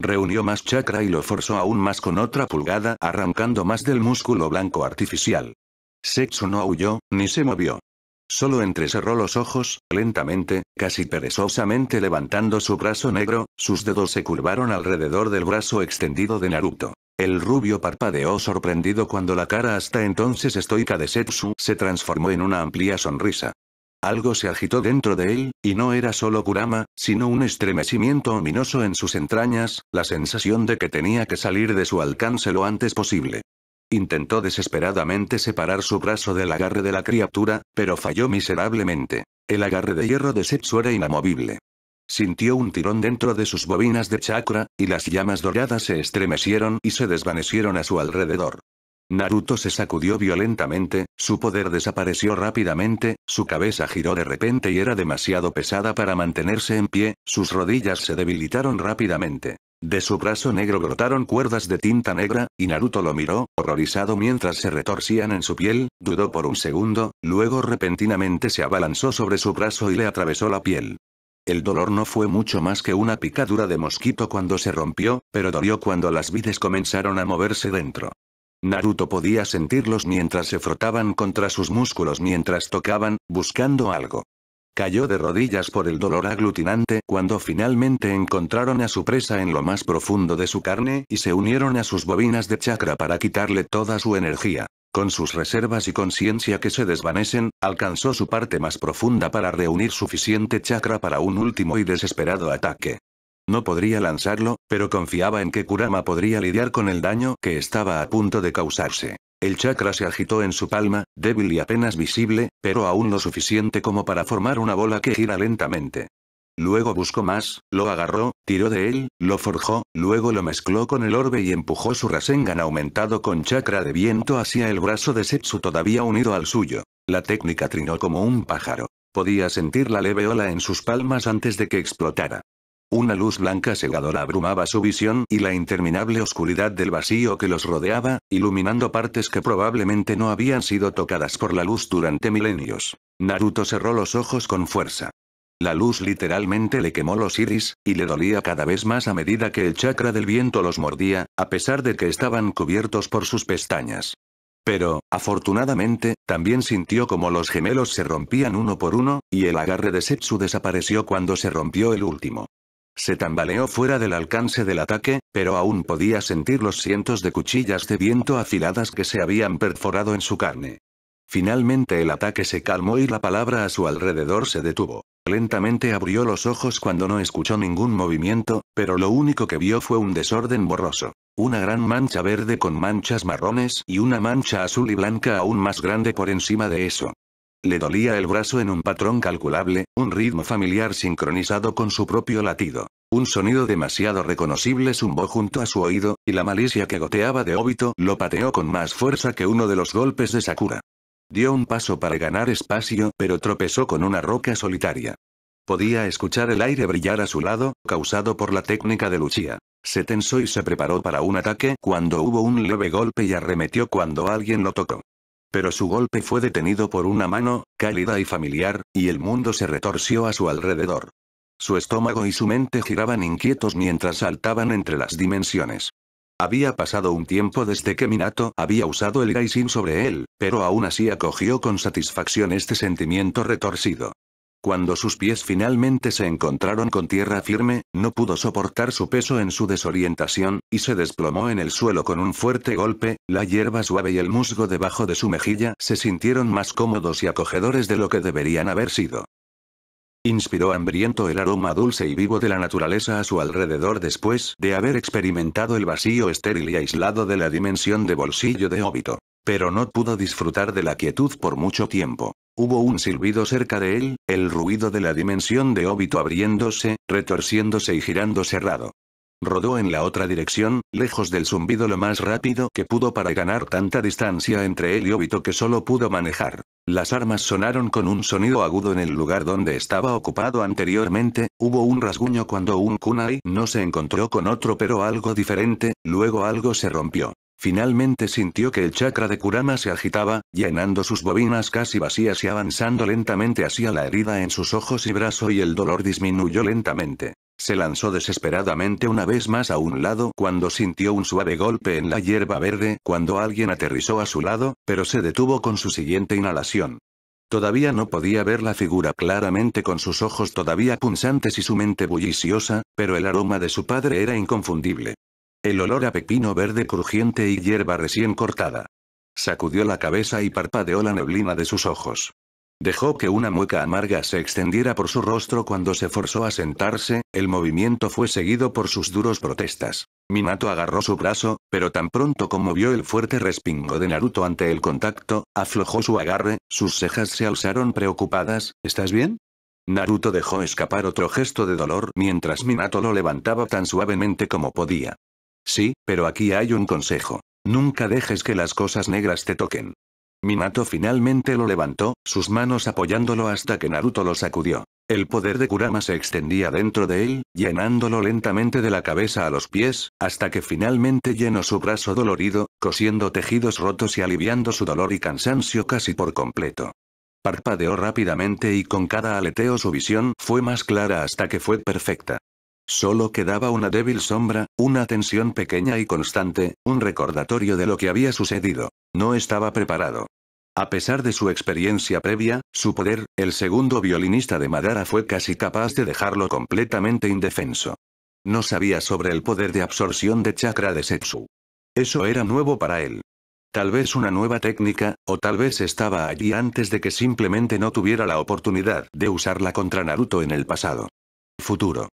Reunió más chakra y lo forzó aún más con otra pulgada, arrancando más del músculo blanco artificial. Setsu no huyó, ni se movió. Solo entrecerró los ojos, lentamente, casi perezosamente levantando su brazo negro, sus dedos se curvaron alrededor del brazo extendido de Naruto. El rubio parpadeó sorprendido cuando la cara hasta entonces estoica de Setsu se transformó en una amplia sonrisa. Algo se agitó dentro de él, y no era solo Kurama, sino un estremecimiento ominoso en sus entrañas, la sensación de que tenía que salir de su alcance lo antes posible. Intentó desesperadamente separar su brazo del agarre de la criatura, pero falló miserablemente. El agarre de hierro de Setsu era inamovible. Sintió un tirón dentro de sus bobinas de chakra, y las llamas doradas se estremecieron y se desvanecieron a su alrededor. Naruto se sacudió violentamente, su poder desapareció rápidamente, su cabeza giró de repente y era demasiado pesada para mantenerse en pie, sus rodillas se debilitaron rápidamente. De su brazo negro brotaron cuerdas de tinta negra, y Naruto lo miró, horrorizado mientras se retorcían en su piel, dudó por un segundo, luego repentinamente se abalanzó sobre su brazo y le atravesó la piel. El dolor no fue mucho más que una picadura de mosquito cuando se rompió, pero dolió cuando las vides comenzaron a moverse dentro. Naruto podía sentirlos mientras se frotaban contra sus músculos mientras tocaban, buscando algo. Cayó de rodillas por el dolor aglutinante cuando finalmente encontraron a su presa en lo más profundo de su carne y se unieron a sus bobinas de chakra para quitarle toda su energía. Con sus reservas y conciencia que se desvanecen, alcanzó su parte más profunda para reunir suficiente chakra para un último y desesperado ataque. No podría lanzarlo, pero confiaba en que Kurama podría lidiar con el daño que estaba a punto de causarse. El chakra se agitó en su palma, débil y apenas visible, pero aún lo suficiente como para formar una bola que gira lentamente. Luego buscó más, lo agarró, tiró de él, lo forjó, luego lo mezcló con el orbe y empujó su Rasengan aumentado con chakra de viento hacia el brazo de Setsu todavía unido al suyo. La técnica trinó como un pájaro. Podía sentir la leve ola en sus palmas antes de que explotara. Una luz blanca cegadora abrumaba su visión y la interminable oscuridad del vacío que los rodeaba, iluminando partes que probablemente no habían sido tocadas por la luz durante milenios. Naruto cerró los ojos con fuerza. La luz literalmente le quemó los iris, y le dolía cada vez más a medida que el chakra del viento los mordía, a pesar de que estaban cubiertos por sus pestañas. Pero, afortunadamente, también sintió como los gemelos se rompían uno por uno, y el agarre de Setsu desapareció cuando se rompió el último. Se tambaleó fuera del alcance del ataque, pero aún podía sentir los cientos de cuchillas de viento afiladas que se habían perforado en su carne. Finalmente el ataque se calmó y la palabra a su alrededor se detuvo. Lentamente abrió los ojos cuando no escuchó ningún movimiento, pero lo único que vio fue un desorden borroso. Una gran mancha verde con manchas marrones y una mancha azul y blanca aún más grande por encima de eso. Le dolía el brazo en un patrón calculable, un ritmo familiar sincronizado con su propio latido. Un sonido demasiado reconocible zumbó junto a su oído, y la malicia que goteaba de Obito lo pateó con más fuerza que uno de los golpes de Sakura. Dio un paso para ganar espacio, pero tropezó con una roca solitaria. Podía escuchar el aire brillar a su lado, causado por la técnica de Lucia. Se tensó y se preparó para un ataque cuando hubo un leve golpe y arremetió cuando alguien lo tocó. Pero su golpe fue detenido por una mano, cálida y familiar, y el mundo se retorció a su alrededor. Su estómago y su mente giraban inquietos mientras saltaban entre las dimensiones. Había pasado un tiempo desde que Minato había usado el Gaijin sobre él, pero aún así acogió con satisfacción este sentimiento retorcido. Cuando sus pies finalmente se encontraron con tierra firme, no pudo soportar su peso en su desorientación, y se desplomó en el suelo con un fuerte golpe. La hierba suave y el musgo debajo de su mejilla se sintieron más cómodos y acogedores de lo que deberían haber sido. Inspiró hambriento el aroma dulce y vivo de la naturaleza a su alrededor después de haber experimentado el vacío estéril y aislado de la dimensión de bolsillo de Obito. Pero no pudo disfrutar de la quietud por mucho tiempo. Hubo un silbido cerca de él, el ruido de la dimensión de Obito abriéndose, retorciéndose y girando cerrado. Rodó en la otra dirección, lejos del zumbido lo más rápido que pudo para ganar tanta distancia entre él y Obito que solo pudo manejar. Las armas sonaron con un sonido agudo en el lugar donde estaba ocupado anteriormente. Hubo un rasguño cuando un kunai no se encontró con otro pero algo diferente, luego algo se rompió. Finalmente sintió que el chakra de Kurama se agitaba, llenando sus bobinas casi vacías y avanzando lentamente hacia la herida en sus ojos y brazo y el dolor disminuyó lentamente. Se lanzó desesperadamente una vez más a un lado cuando sintió un suave golpe en la hierba verde cuando alguien aterrizó a su lado, pero se detuvo con su siguiente inhalación. Todavía no podía ver la figura claramente con sus ojos todavía punzantes y su mente bulliciosa, pero el aroma de su padre era inconfundible. El olor a pepino verde crujiente y hierba recién cortada. Sacudió la cabeza y parpadeó la neblina de sus ojos. Dejó que una mueca amarga se extendiera por su rostro cuando se forzó a sentarse. El movimiento fue seguido por sus duros protestas. Minato agarró su brazo, pero tan pronto como vio el fuerte respingo de Naruto ante el contacto, aflojó su agarre, sus cejas se alzaron preocupadas. ¿Estás bien? Naruto dejó escapar otro gesto de dolor mientras Minato lo levantaba tan suavemente como podía. Sí, pero aquí hay un consejo. Nunca dejes que las cosas negras te toquen. Minato finalmente lo levantó, sus manos apoyándolo hasta que Naruto lo sacudió. El poder de Kurama se extendía dentro de él, llenándolo lentamente de la cabeza a los pies, hasta que finalmente llenó su brazo dolorido, cosiendo tejidos rotos y aliviando su dolor y cansancio casi por completo. Parpadeó rápidamente y con cada aleteo su visión fue más clara hasta que fue perfecta. Solo quedaba una débil sombra, una tensión pequeña y constante, un recordatorio de lo que había sucedido. No estaba preparado. A pesar de su experiencia previa, su poder, el segundo violinista de Madara fue casi capaz de dejarlo completamente indefenso. No sabía sobre el poder de absorción de chakra de Setsu. Eso era nuevo para él. Tal vez una nueva técnica, o tal vez estaba allí antes de que simplemente no tuviera la oportunidad de usarla contra Naruto en el pasado. Futuro.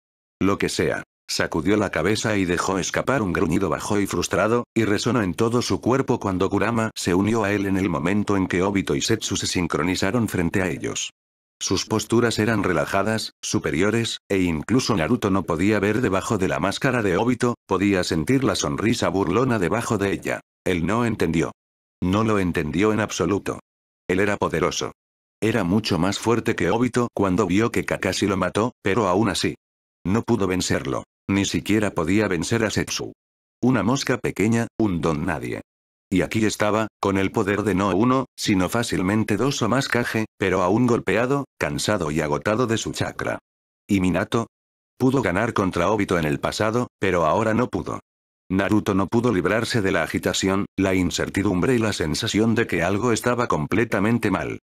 Lo que sea. Sacudió la cabeza y dejó escapar un gruñido bajo y frustrado, y resonó en todo su cuerpo cuando Kurama se unió a él en el momento en que Obito y Setsu se sincronizaron frente a ellos. Sus posturas eran relajadas, superiores, e incluso Naruto no podía ver debajo de la máscara de Obito, podía sentir la sonrisa burlona debajo de ella. Él no entendió. No lo entendió en absoluto. Él era poderoso. Era mucho más fuerte que Obito cuando vio que Kakashi lo mató, pero aún así. No pudo vencerlo. Ni siquiera podía vencer a Setsu. Una mosca pequeña, un don nadie. Y aquí estaba, con el poder de no uno, sino fácilmente dos o más Kage, pero aún golpeado, cansado y agotado de su chakra. ¿Y Minato? Pudo ganar contra Obito en el pasado, pero ahora no pudo. Naruto no pudo librarse de la agitación, la incertidumbre y la sensación de que algo estaba completamente mal.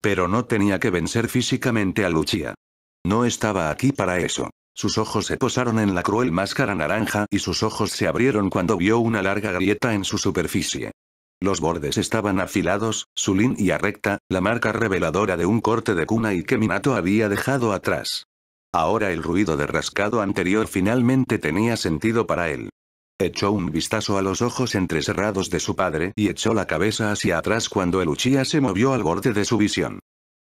Pero no tenía que vencer físicamente a Lucia. No estaba aquí para eso. Sus ojos se posaron en la cruel máscara naranja y sus ojos se abrieron cuando vio una larga grieta en su superficie. Los bordes estaban afilados, su línea recta, la marca reveladora de un corte de kunai que Minato había dejado atrás. Ahora el ruido de rascado anterior finalmente tenía sentido para él. Echó un vistazo a los ojos entrecerrados de su padre y echó la cabeza hacia atrás cuando el Uchiha se movió al borde de su visión.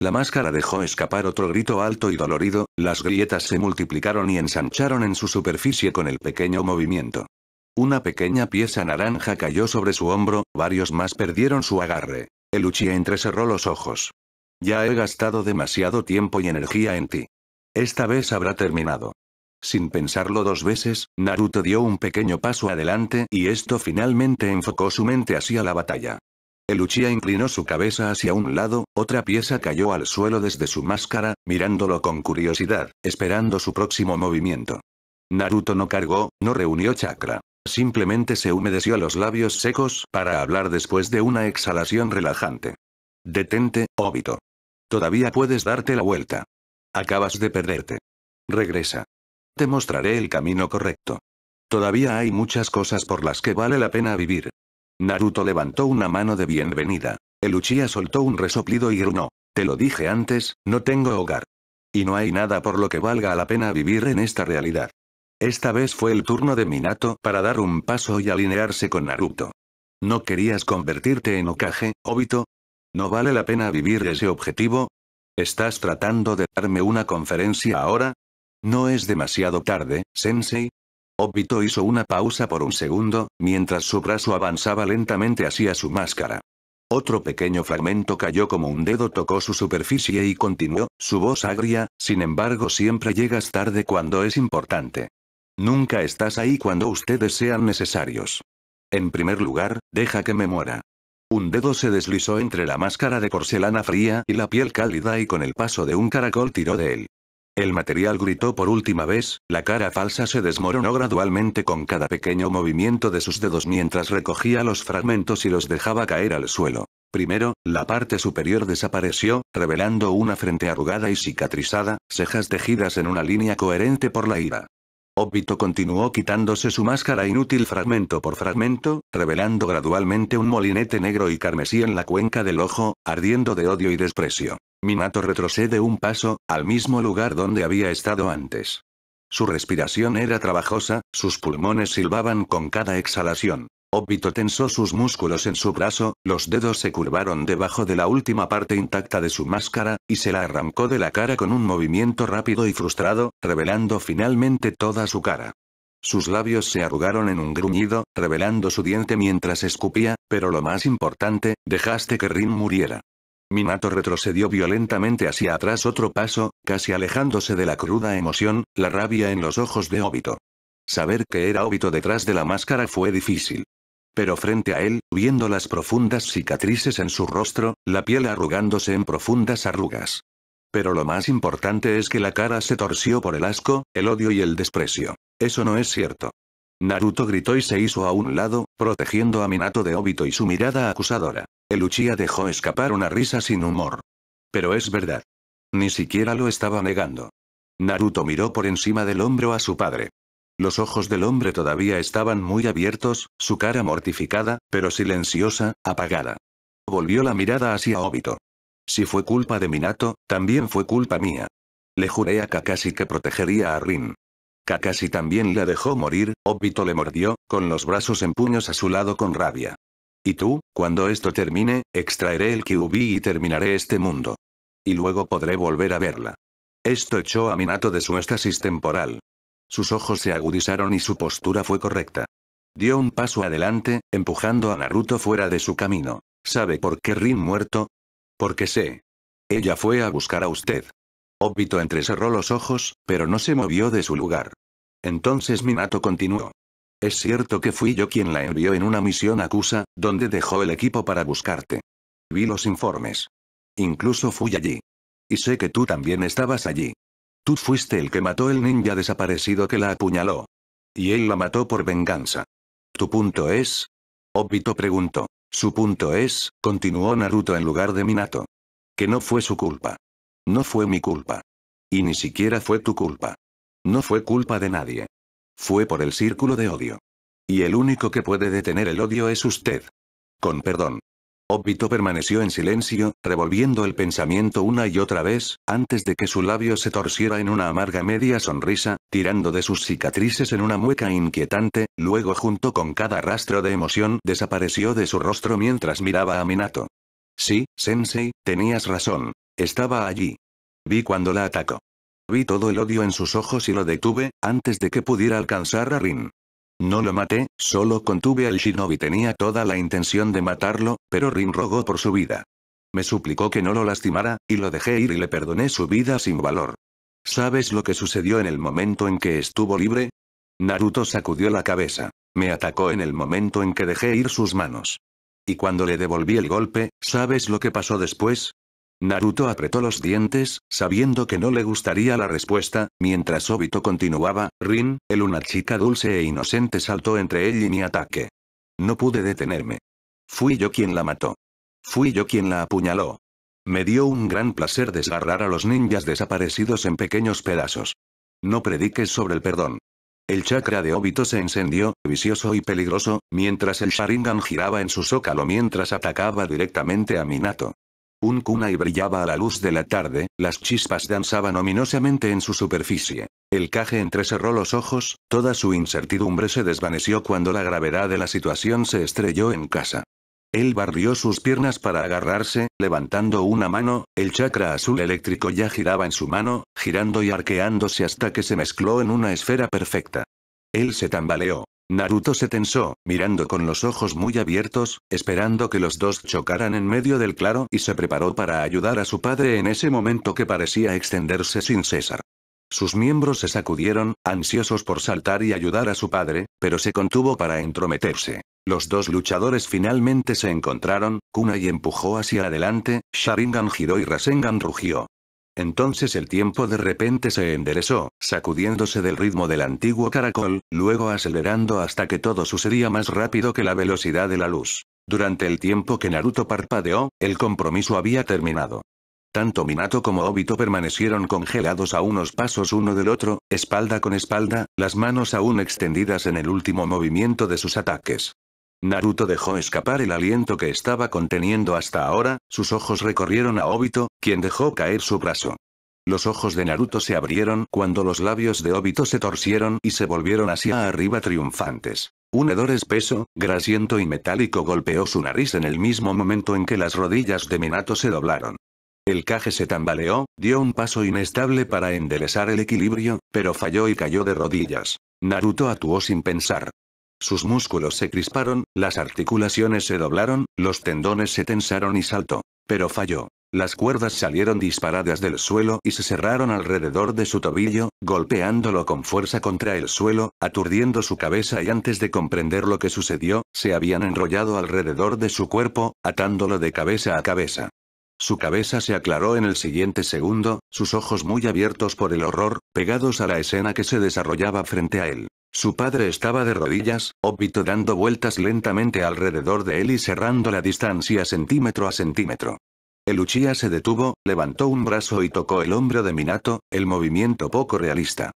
La máscara dejó escapar otro grito alto y dolorido, las grietas se multiplicaron y ensancharon en su superficie con el pequeño movimiento. Una pequeña pieza naranja cayó sobre su hombro, varios más perdieron su agarre. El Uchiha entrecerró los ojos. Ya he gastado demasiado tiempo y energía en ti. Esta vez habrá terminado. Sin pensarlo dos veces, Naruto dio un pequeño paso adelante y esto finalmente enfocó su mente hacia la batalla. El Uchiha inclinó su cabeza hacia un lado, otra pieza cayó al suelo desde su máscara, mirándolo con curiosidad, esperando su próximo movimiento. Naruto no cargó, no reunió chakra. Simplemente se humedeció los labios secos para hablar después de una exhalación relajante. Detente, Obito. Todavía puedes darte la vuelta. Acabas de perderte. Regresa. Te mostraré el camino correcto. Todavía hay muchas cosas por las que vale la pena vivir. Naruto levantó una mano de bienvenida. El Uchiha soltó un resoplido y gruñó. Te lo dije antes, no tengo hogar. Y no hay nada por lo que valga la pena vivir en esta realidad. Esta vez fue el turno de Minato para dar un paso y alinearse con Naruto. ¿No querías convertirte en Hokage, Obito? ¿No vale la pena vivir ese objetivo? ¿Estás tratando de darme una conferencia ahora? ¿No es demasiado tarde, Sensei? Obito hizo una pausa por un segundo, mientras su brazo avanzaba lentamente hacia su máscara. Otro pequeño fragmento cayó como un dedo tocó su superficie y continuó, su voz agria, sin embargo siempre llegas tarde cuando es importante. Nunca estás ahí cuando ustedes sean necesarios. En primer lugar, deja que me muera. Un dedo se deslizó entre la máscara de porcelana fría y la piel cálida y con el paso de un caracol tiró de él. El material gritó por última vez, la cara falsa se desmoronó gradualmente con cada pequeño movimiento de sus dedos mientras recogía los fragmentos y los dejaba caer al suelo. Primero, la parte superior desapareció, revelando una frente arrugada y cicatrizada, cejas tejidas en una línea coherente por la ira. Obito continuó quitándose su máscara inútil fragmento por fragmento, revelando gradualmente un molinete negro y carmesí en la cuenca del ojo, ardiendo de odio y desprecio. Minato retrocede un paso, al mismo lugar donde había estado antes. Su respiración era trabajosa, sus pulmones silbaban con cada exhalación. Obito tensó sus músculos en su brazo, los dedos se curvaron debajo de la última parte intacta de su máscara, y se la arrancó de la cara con un movimiento rápido y frustrado, revelando finalmente toda su cara. Sus labios se arrugaron en un gruñido, revelando su diente mientras escupía, pero lo más importante, dejaste que Rin muriera. Minato retrocedió violentamente hacia atrás otro paso, casi alejándose de la cruda emoción, la rabia en los ojos de Obito. Saber que era Obito detrás de la máscara fue difícil. Pero frente a él, viendo las profundas cicatrices en su rostro, la piel arrugándose en profundas arrugas. Pero lo más importante es que la cara se torció por el asco, el odio y el desprecio. Eso no es cierto. Naruto gritó y se hizo a un lado, protegiendo a Minato de Obito y su mirada acusadora. El Uchiha dejó escapar una risa sin humor. Pero es verdad. Ni siquiera lo estaba negando. Naruto miró por encima del hombro a su padre. Los ojos del hombre todavía estaban muy abiertos, su cara mortificada, pero silenciosa, apagada. Volvió la mirada hacia Obito. Si fue culpa de Minato, también fue culpa mía. Le juré a Kakashi que protegería a Rin. Kakashi también la dejó morir, Obito le mordió, con los brazos en puños a su lado con rabia. Y tú, cuando esto termine, extraeré el Kyuubi y terminaré este mundo. Y luego podré volver a verla. Esto echó a Minato de su éxtasis temporal. Sus ojos se agudizaron y su postura fue correcta. Dio un paso adelante, empujando a Naruto fuera de su camino. ¿Sabe por qué Rin muerto? Porque sé. Ella fue a buscar a usted. Obito entrecerró los ojos, pero no se movió de su lugar. Entonces Minato continuó. Es cierto que fui yo quien la envió en una misión a Kusa, donde dejó el equipo para buscarte. Vi los informes. Incluso fui allí. Y sé que tú también estabas allí. Tú fuiste el que mató el ninja desaparecido que la apuñaló. Y él la mató por venganza. ¿Tu punto es? Obito preguntó. Su punto es, continuó Naruto en lugar de Minato. Que no fue su culpa. No fue mi culpa. Y ni siquiera fue tu culpa. No fue culpa de nadie. Fue por el círculo de odio. Y el único que puede detener el odio es usted. Con perdón. Obito permaneció en silencio, revolviendo el pensamiento una y otra vez, antes de que su labio se torciera en una amarga media sonrisa, tirando de sus cicatrices en una mueca inquietante, luego junto con cada rastro de emoción desapareció de su rostro mientras miraba a Minato. Sí, Sensei, tenías razón. Estaba allí. Vi cuando la atacó. Vi todo el odio en sus ojos y lo detuve, antes de que pudiera alcanzar a Rin. No lo maté, solo contuve al shinobi. Tenía toda la intención de matarlo, pero Rin rogó por su vida. Me suplicó que no lo lastimara, y lo dejé ir y le perdoné su vida sin valor. ¿Sabes lo que sucedió en el momento en que estuvo libre? Naruto sacudió la cabeza. Me atacó en el momento en que dejé ir sus manos. Y cuando le devolví el golpe, ¿sabes lo que pasó después? Naruto apretó los dientes, sabiendo que no le gustaría la respuesta, mientras Obito continuaba. Rin, una chica dulce e inocente, saltó entre él y mi ataque. No pude detenerme. Fui yo quien la mató. Fui yo quien la apuñaló. Me dio un gran placer desgarrar a los ninjas desaparecidos en pequeños pedazos. No prediques sobre el perdón. El chakra de Obito se encendió, vicioso y peligroso, mientras el Sharingan giraba en su zócalo mientras atacaba directamente a Minato. Un kunai brillaba a la luz de la tarde, las chispas danzaban ominosamente en su superficie. El Kage entrecerró los ojos, toda su incertidumbre se desvaneció cuando la gravedad de la situación se estrelló en casa. Él barrió sus piernas para agarrarse, levantando una mano, el chakra azul eléctrico ya giraba en su mano, girando y arqueándose hasta que se mezcló en una esfera perfecta. Él se tambaleó. Naruto se tensó, mirando con los ojos muy abiertos, esperando que los dos chocaran en medio del claro, y se preparó para ayudar a su padre en ese momento que parecía extenderse sin cesar. Sus miembros se sacudieron, ansiosos por saltar y ayudar a su padre, pero se contuvo para entrometerse. Los dos luchadores finalmente se encontraron, kunai empujó hacia adelante, Sharingan giró y Rasengan rugió. Entonces el tiempo de repente se enderezó, sacudiéndose del ritmo del antiguo caracol, luego acelerando hasta que todo sucedía más rápido que la velocidad de la luz. Durante el tiempo que Naruto parpadeó, el compromiso había terminado. Tanto Minato como Obito permanecieron congelados a unos pasos uno del otro, espalda con espalda, las manos aún extendidas en el último movimiento de sus ataques. Naruto dejó escapar el aliento que estaba conteniendo hasta ahora, sus ojos recorrieron a Obito, quien dejó caer su brazo. Los ojos de Naruto se abrieron cuando los labios de Obito se torcieron y se volvieron hacia arriba triunfantes. Un hedor espeso, grasiento y metálico golpeó su nariz en el mismo momento en que las rodillas de Minato se doblaron. El Kage se tambaleó, dio un paso inestable para enderezar el equilibrio, pero falló y cayó de rodillas. Naruto actuó sin pensar. Sus músculos se crisparon, las articulaciones se doblaron, los tendones se tensaron y saltó. Pero falló. Las cuerdas salieron disparadas del suelo y se cerraron alrededor de su tobillo, golpeándolo con fuerza contra el suelo, aturdiendo su cabeza y antes de comprender lo que sucedió, se habían enrollado alrededor de su cuerpo, atándolo de cabeza a cabeza. Su cabeza se aclaró en el siguiente segundo, sus ojos muy abiertos por el horror, pegados a la escena que se desarrollaba frente a él. Su padre estaba de rodillas, Obito dando vueltas lentamente alrededor de él y cerrando la distancia centímetro a centímetro. El Uchiha se detuvo, levantó un brazo y tocó el hombro de Minato, el movimiento poco realista.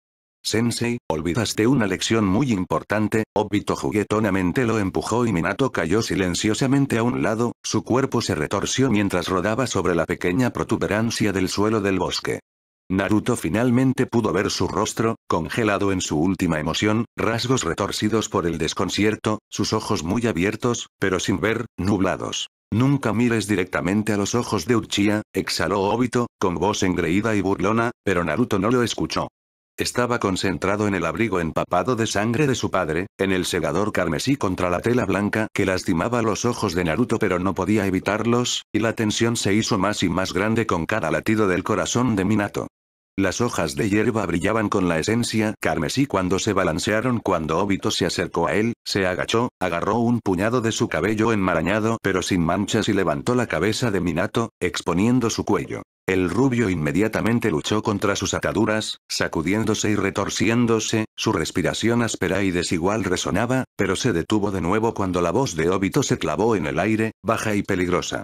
Sensei, olvidaste una lección muy importante. Obito juguetonamente lo empujó y Minato cayó silenciosamente a un lado, su cuerpo se retorció mientras rodaba sobre la pequeña protuberancia del suelo del bosque. Naruto finalmente pudo ver su rostro, congelado en su última emoción, rasgos retorcidos por el desconcierto, sus ojos muy abiertos, pero sin ver, nublados. Nunca mires directamente a los ojos de Uchiha, exhaló Obito, con voz engreída y burlona, pero Naruto no lo escuchó. Estaba concentrado en el abrigo empapado de sangre de su padre, en el segador carmesí contra la tela blanca que lastimaba los ojos de Naruto pero no podía evitarlos, y la tensión se hizo más y más grande con cada latido del corazón de Minato. Las hojas de hierba brillaban con la esencia carmesí cuando se balancearon cuando Obito se acercó a él, se agachó, agarró un puñado de su cabello enmarañado pero sin manchas y levantó la cabeza de Minato, exponiendo su cuello. El rubio inmediatamente luchó contra sus ataduras, sacudiéndose y retorciéndose, su respiración áspera y desigual resonaba, pero se detuvo de nuevo cuando la voz de Obito se clavó en el aire, baja y peligrosa.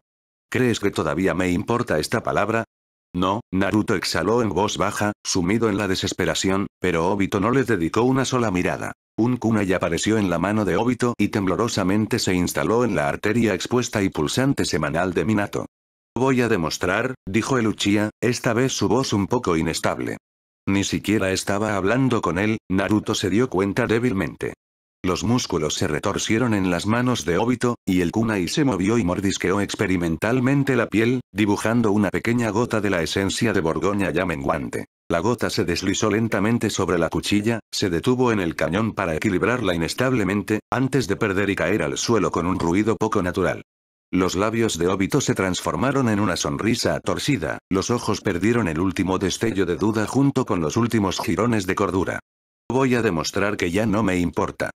¿Crees que todavía me importa esta palabra? No, Naruto exhaló en voz baja, sumido en la desesperación, pero Obito no le dedicó una sola mirada. Un kunai apareció en la mano de Obito y temblorosamente se instaló en la arteria expuesta y pulsante semanal de Minato. Voy a demostrar, dijo el Uchiha, esta vez su voz un poco inestable. Ni siquiera estaba hablando con él, Naruto se dio cuenta débilmente. Los músculos se retorcieron en las manos de Obito, y el kunai se movió y mordisqueó experimentalmente la piel, dibujando una pequeña gota de la esencia de Borgoña ya menguante. La gota se deslizó lentamente sobre la cuchilla, se detuvo en el cañón para equilibrarla inestablemente, antes de perder y caer al suelo con un ruido poco natural. Los labios de Obito se transformaron en una sonrisa torcida, los ojos perdieron el último destello de duda junto con los últimos jirones de cordura. Voy a demostrar que ya no me importa.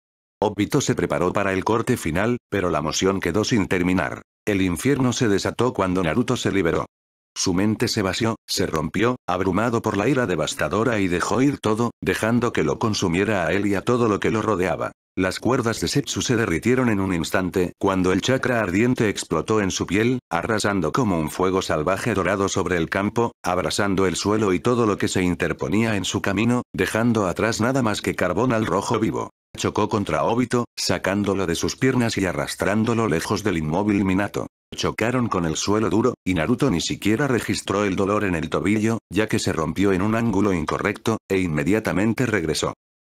Obito se preparó para el corte final, pero la moción quedó sin terminar. El infierno se desató cuando Naruto se liberó. Su mente se vació, se rompió, abrumado por la ira devastadora y dejó ir todo, dejando que lo consumiera a él y a todo lo que lo rodeaba. Las cuerdas de Zetsu se derritieron en un instante, cuando el chakra ardiente explotó en su piel, arrasando como un fuego salvaje dorado sobre el campo, abrasando el suelo y todo lo que se interponía en su camino, dejando atrás nada más que carbón al rojo vivo. Chocó contra Obito, sacándolo de sus piernas y arrastrándolo lejos del inmóvil Minato. Chocaron con el suelo duro, y Naruto ni siquiera registró el dolor en el tobillo, ya que se rompió en un ángulo incorrecto, e inmediatamente regresó.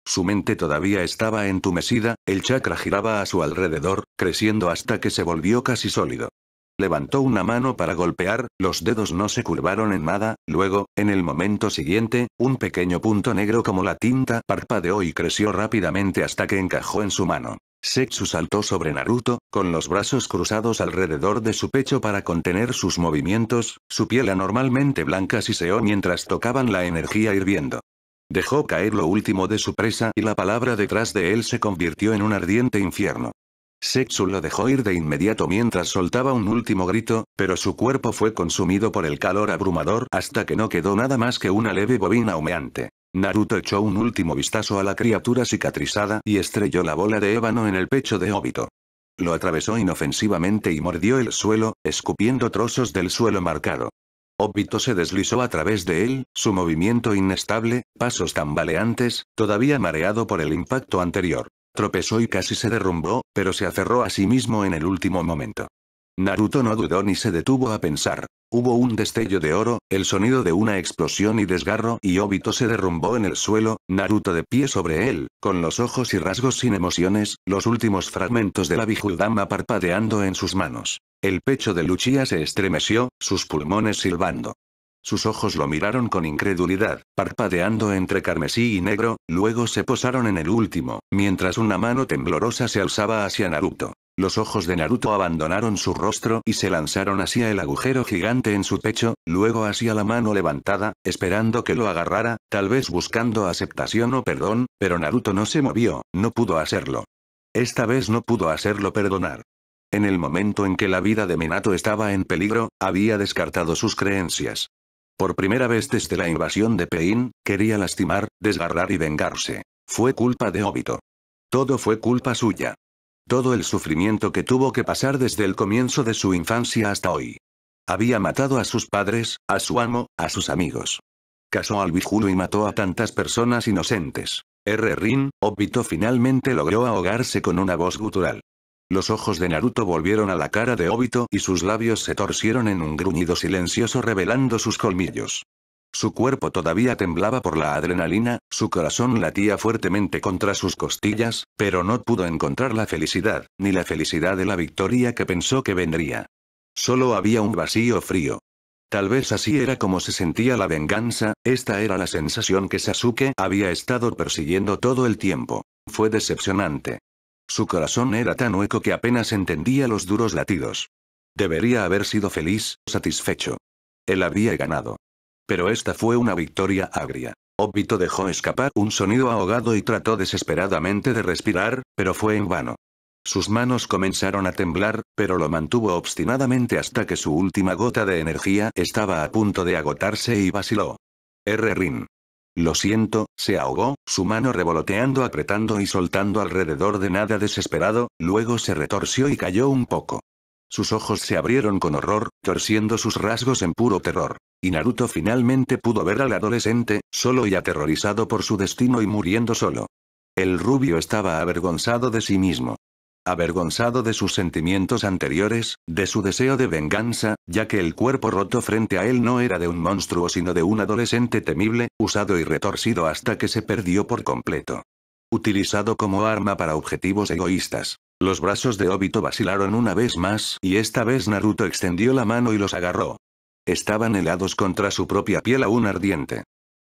Su mente todavía estaba entumecida, el chakra giraba a su alrededor, creciendo hasta que se volvió casi sólido. Levantó una mano para golpear, los dedos no se curvaron en nada, luego, en el momento siguiente, un pequeño punto negro como la tinta parpadeó y creció rápidamente hasta que encajó en su mano. Zetsu saltó sobre Naruto, con los brazos cruzados alrededor de su pecho para contener sus movimientos, su piel anormalmente blanca siseó mientras tocaban la energía hirviendo. Dejó caer lo último de su presa y la palabra detrás de él se convirtió en un ardiente infierno. Zetsu lo dejó ir de inmediato mientras soltaba un último grito, pero su cuerpo fue consumido por el calor abrumador hasta que no quedó nada más que una leve bobina humeante. Naruto echó un último vistazo a la criatura cicatrizada y estrelló la bola de ébano en el pecho de Obito. Lo atravesó inofensivamente y mordió el suelo, escupiendo trozos del suelo marcado. Obito se deslizó a través de él, su movimiento inestable, pasos tambaleantes, todavía mareado por el impacto anterior. Tropezó y casi se derrumbó, pero se aferró a sí mismo en el último momento. Naruto no dudó ni se detuvo a pensar. Hubo un destello de oro, el sonido de una explosión y desgarro y Obito se derrumbó en el suelo, Naruto de pie sobre él, con los ojos y rasgos sin emociones, los últimos fragmentos de la Bijudama parpadeando en sus manos. El pecho de Luchia se estremeció, sus pulmones silbando. Sus ojos lo miraron con incredulidad, parpadeando entre carmesí y negro, luego se posaron en el último, mientras una mano temblorosa se alzaba hacia Naruto. Los ojos de Naruto abandonaron su rostro y se lanzaron hacia el agujero gigante en su pecho, luego hacia la mano levantada, esperando que lo agarrara, tal vez buscando aceptación o perdón, pero Naruto no se movió, no pudo hacerlo. Esta vez no pudo hacerlo perdonar. En el momento en que la vida de Minato estaba en peligro, había descartado sus creencias. Por primera vez desde la invasión de Pain, quería lastimar, desgarrar y vengarse. Fue culpa de Obito. Todo fue culpa suya. Todo el sufrimiento que tuvo que pasar desde el comienzo de su infancia hasta hoy. Había matado a sus padres, a su amo, a sus amigos. Casó al Bijulu y mató a tantas personas inocentes. Rin, Obito finalmente logró ahogarse con una voz gutural. Los ojos de Naruto volvieron a la cara de Obito y sus labios se torcieron en un gruñido silencioso revelando sus colmillos. Su cuerpo todavía temblaba por la adrenalina, su corazón latía fuertemente contra sus costillas, pero no pudo encontrar la felicidad, ni la felicidad de la victoria que pensó que vendría. Solo había un vacío frío. Tal vez así era como se sentía la venganza, esta era la sensación que Sasuke había estado persiguiendo todo el tiempo. Fue decepcionante. Su corazón era tan hueco que apenas entendía los duros latidos. Debería haber sido feliz, satisfecho. Él había ganado. Pero esta fue una victoria agria. Obito dejó escapar un sonido ahogado y trató desesperadamente de respirar, pero fue en vano. Sus manos comenzaron a temblar, pero lo mantuvo obstinadamente hasta que su última gota de energía estaba a punto de agotarse y vaciló. Rin. Lo siento, se ahogó, su mano revoloteando, apretando y soltando alrededor de nada desesperado, luego se retorció y cayó un poco. Sus ojos se abrieron con horror, torciendo sus rasgos en puro terror. Y Naruto finalmente pudo ver al adolescente, solo y aterrorizado por su destino y muriendo solo. El rubio estaba avergonzado de sí mismo. Avergonzado de sus sentimientos anteriores, de su deseo de venganza, ya que el cuerpo roto frente a él no era de un monstruo sino de un adolescente temible, usado y retorcido hasta que se perdió por completo. utilizado como arma para objetivos egoístas. Los brazos de Obito vacilaron una vez más y esta vez Naruto extendió la mano y los agarró. Estaban helados contra su propia piel aún ardiente.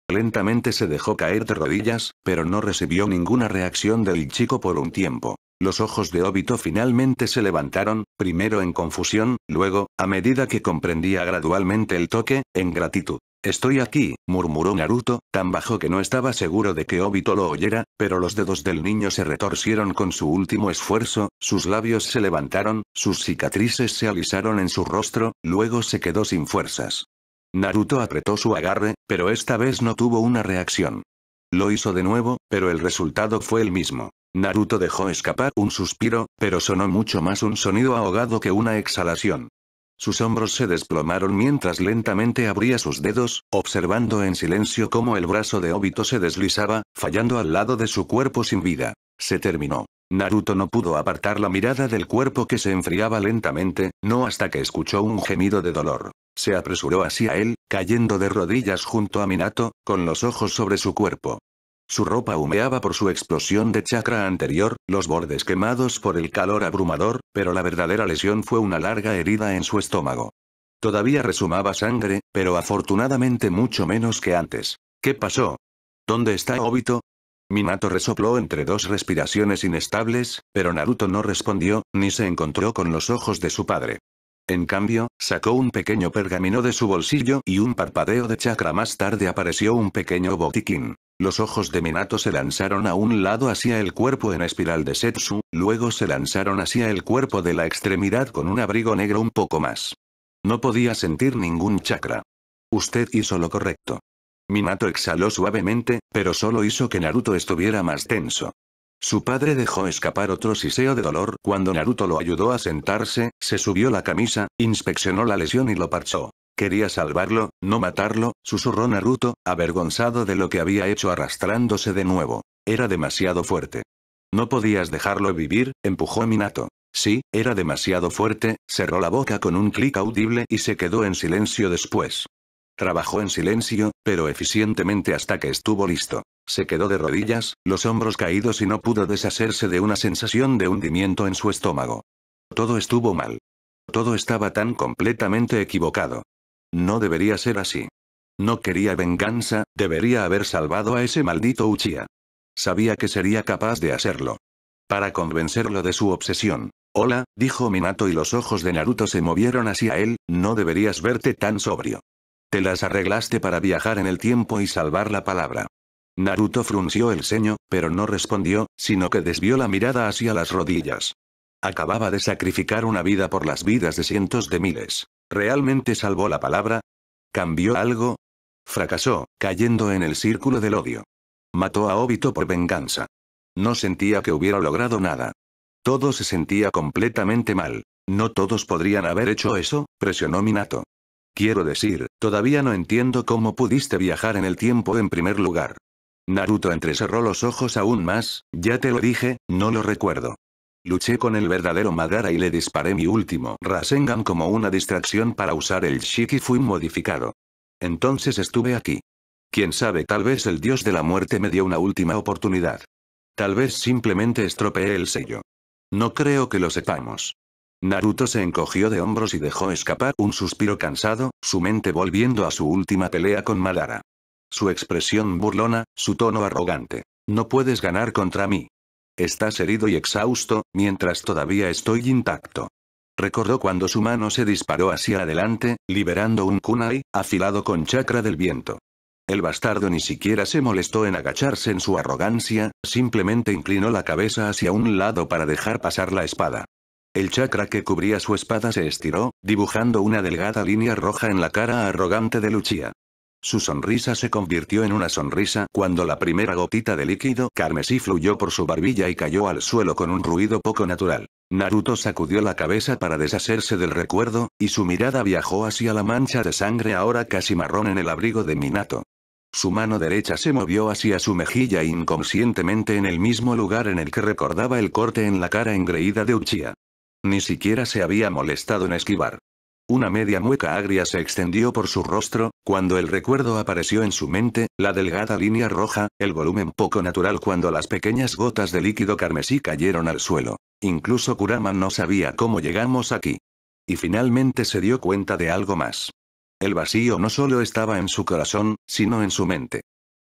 Lentamente se dejó caer de rodillas, pero no recibió ninguna reacción del chico por un tiempo. Los ojos de Obito finalmente se levantaron, primero en confusión, luego, a medida que comprendía gradualmente el toque, en gratitud. «Estoy aquí», murmuró Naruto, tan bajo que no estaba seguro de que Obito lo oyera, pero los dedos del niño se retorcieron con su último esfuerzo, sus labios se levantaron, sus cicatrices se alisaron en su rostro, luego se quedó sin fuerzas. Naruto apretó su agarre, pero esta vez no tuvo una reacción. Lo hizo de nuevo, pero el resultado fue el mismo. Naruto dejó escapar un suspiro, pero sonó mucho más un sonido ahogado que una exhalación. Sus hombros se desplomaron mientras lentamente abría sus dedos, observando en silencio cómo el brazo de Obito se deslizaba, fallando al lado de su cuerpo sin vida. Se terminó. Naruto no pudo apartar la mirada del cuerpo que se enfriaba lentamente, no hasta que escuchó un gemido de dolor. Se apresuró hacia él, cayendo de rodillas junto a Minato, con los ojos sobre su cuerpo. Su ropa humeaba por su explosión de chakra anterior, los bordes quemados por el calor abrumador, pero la verdadera lesión fue una larga herida en su estómago. Todavía resumaba sangre, pero afortunadamente mucho menos que antes. ¿Qué pasó? ¿Dónde está Obito? Minato resopló entre dos respiraciones inestables, pero Naruto no respondió, ni se encontró con los ojos de su padre. En cambio, sacó un pequeño pergamino de su bolsillo y un parpadeo de chakra más tarde apareció un pequeño botiquín. Los ojos de Minato se lanzaron a un lado hacia el cuerpo en espiral de Setsu, luego se lanzaron hacia el cuerpo de la extremidad con un abrigo negro un poco más. No podía sentir ningún chakra. Usted hizo lo correcto. Minato exhaló suavemente, pero solo hizo que Naruto estuviera más tenso. Su padre dejó escapar otro siseo de dolor cuando Naruto lo ayudó a sentarse, se subió la camisa, inspeccionó la lesión y lo parchó. Quería salvarlo, no matarlo, susurró Naruto, avergonzado de lo que había hecho arrastrándose de nuevo. Era demasiado fuerte. No podías dejarlo vivir, empujó Minato. Sí, era demasiado fuerte, cerró la boca con un clic audible y se quedó en silencio después. Trabajó en silencio, pero eficientemente hasta que estuvo listo. Se quedó de rodillas, los hombros caídos y no pudo deshacerse de una sensación de hundimiento en su estómago. Todo estuvo mal. Todo estaba tan completamente equivocado. No debería ser así. No quería venganza, debería haber salvado a ese maldito Uchiha. Sabía que sería capaz de hacerlo. Para convencerlo de su obsesión. Hola, dijo Minato y los ojos de Naruto se movieron hacia él, no deberías verte tan sobrio. Te las arreglaste para viajar en el tiempo y salvar la palabra. Naruto frunció el ceño, pero no respondió, sino que desvió la mirada hacia las rodillas. Acababa de sacrificar una vida por las vidas de cientos de miles. ¿Realmente salvó la palabra? ¿Cambió algo? Fracasó, cayendo en el círculo del odio. Mató a Obito por venganza. No sentía que hubiera logrado nada. Todo se sentía completamente mal. ¿No todos podrían haber hecho eso?, presionó Minato. Quiero decir, todavía no entiendo cómo pudiste viajar en el tiempo en primer lugar. Naruto entrecerró los ojos aún más, ya te lo dije, no lo recuerdo. Luché con el verdadero Madara y le disparé mi último Rasengan como una distracción para usar el Shikifui modificado. Entonces estuve aquí. Quién sabe, tal vez el dios de la muerte me dio una última oportunidad. Tal vez simplemente estropeé el sello. No creo que lo sepamos. Naruto se encogió de hombros y dejó escapar un suspiro cansado, su mente volviendo a su última pelea con Madara. Su expresión burlona, su tono arrogante. No puedes ganar contra mí. Estás herido y exhausto, mientras todavía estoy intacto. Recordó cuando su mano se disparó hacia adelante, liberando un kunai, afilado con chakra del viento. El bastardo ni siquiera se molestó en agacharse en su arrogancia, simplemente inclinó la cabeza hacia un lado para dejar pasar la espada. El chakra que cubría su espada se estiró, dibujando una delgada línea roja en la cara arrogante de Uchiha. Su sonrisa se convirtió en una sonrisa cuando la primera gotita de líquido carmesí fluyó por su barbilla y cayó al suelo con un ruido poco natural. Naruto sacudió la cabeza para deshacerse del recuerdo, y su mirada viajó hacia la mancha de sangre ahora casi marrón en el abrigo de Minato. Su mano derecha se movió hacia su mejilla inconscientemente en el mismo lugar en el que recordaba el corte en la cara engreída de Uchiha. Ni siquiera se había molestado en esquivar. Una media mueca agria se extendió por su rostro, cuando el recuerdo apareció en su mente, la delgada línea roja, el volumen poco natural cuando las pequeñas gotas de líquido carmesí cayeron al suelo. Incluso Kurama no sabía cómo llegamos aquí. Y finalmente se dio cuenta de algo más. El vacío no solo estaba en su corazón, sino en su mente.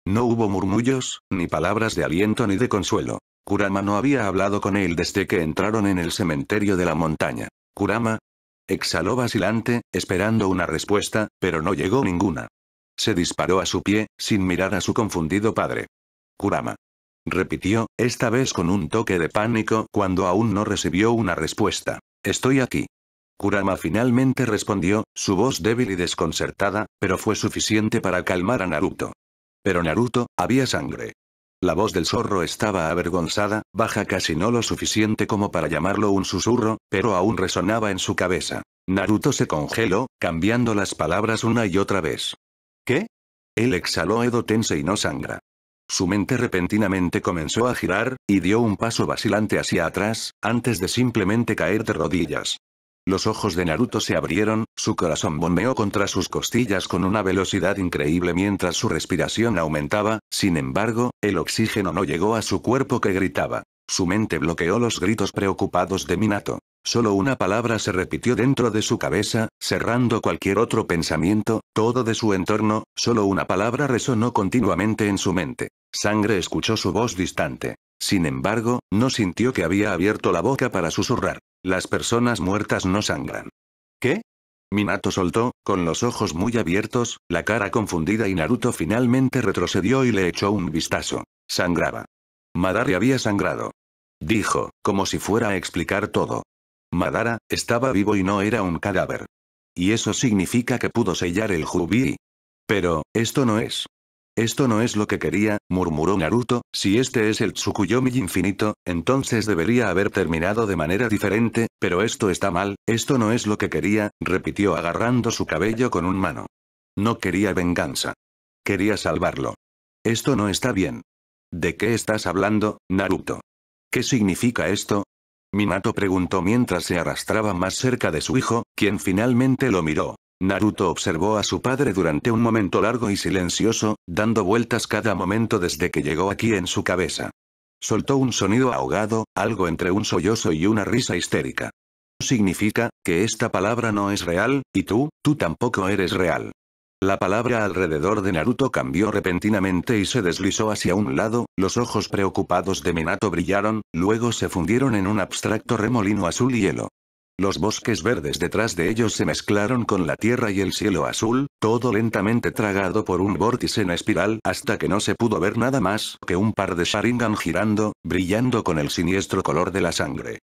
No hubo murmullos, ni palabras de aliento ni de consuelo. Kurama no había hablado con él desde que entraron en el cementerio de la montaña. Kurama exhaló vacilante, esperando una respuesta, pero no llegó ninguna. Se disparó a su pie, sin mirar a su confundido padre. Kurama. Repitió, esta vez con un toque de pánico cuando aún no recibió una respuesta. Estoy aquí. Kurama finalmente respondió, su voz débil y desconcertada, pero fue suficiente para calmar a Naruto. Pero Naruto, había sangre. La voz del zorro estaba avergonzada, baja casi no lo suficiente como para llamarlo un susurro, pero aún resonaba en su cabeza. Naruto se congeló, cambiando las palabras una y otra vez. ¿Qué? Él exhaló Edo Tensei no sangra. Su mente repentinamente comenzó a girar, y dio un paso vacilante hacia atrás, antes de simplemente caer de rodillas. Los ojos de Naruto se abrieron, su corazón bombeó contra sus costillas con una velocidad increíble mientras su respiración aumentaba, sin embargo, el oxígeno no llegó a su cuerpo que gritaba. Su mente bloqueó los gritos preocupados de Minato. Solo una palabra se repitió dentro de su cabeza, cerrando cualquier otro pensamiento, todo de su entorno, solo una palabra resonó continuamente en su mente. Sangre escuchó su voz distante. Sin embargo, no sintió que había abierto la boca para susurrar. Las personas muertas no sangran. ¿Qué? Minato soltó, con los ojos muy abiertos, la cara confundida y Naruto finalmente retrocedió y le echó un vistazo. Sangraba. Madara había sangrado. Dijo, como si fuera a explicar todo. Madara, estaba vivo y no era un cadáver. Y eso significa que pudo sellar el Jubi. Pero, esto no es. Esto no es lo que quería, murmuró Naruto, si este es el Tsukuyomi infinito, entonces debería haber terminado de manera diferente, pero esto está mal, esto no es lo que quería, repitió agarrando su cabello con un mano. No quería venganza. Quería salvarlo. Esto no está bien. ¿De qué estás hablando, Naruto? ¿Qué significa esto? Minato preguntó mientras se arrastraba más cerca de su hijo, quien finalmente lo miró. Naruto observó a su padre durante un momento largo y silencioso, dando vueltas cada momento desde que llegó aquí en su cabeza. Soltó un sonido ahogado, algo entre un sollozo y una risa histérica. Significa, que esta palabra no es real, y tú tampoco eres real. La palabra alrededor de Naruto cambió repentinamente y se deslizó hacia un lado, los ojos preocupados de Minato brillaron, luego se fundieron en un abstracto remolino azul y hielo. Los bosques verdes detrás de ellos se mezclaron con la tierra y el cielo azul, todo lentamente tragado por un vórtice en espiral hasta que no se pudo ver nada más que un par de Sharingan girando, brillando con el siniestro color de la sangre.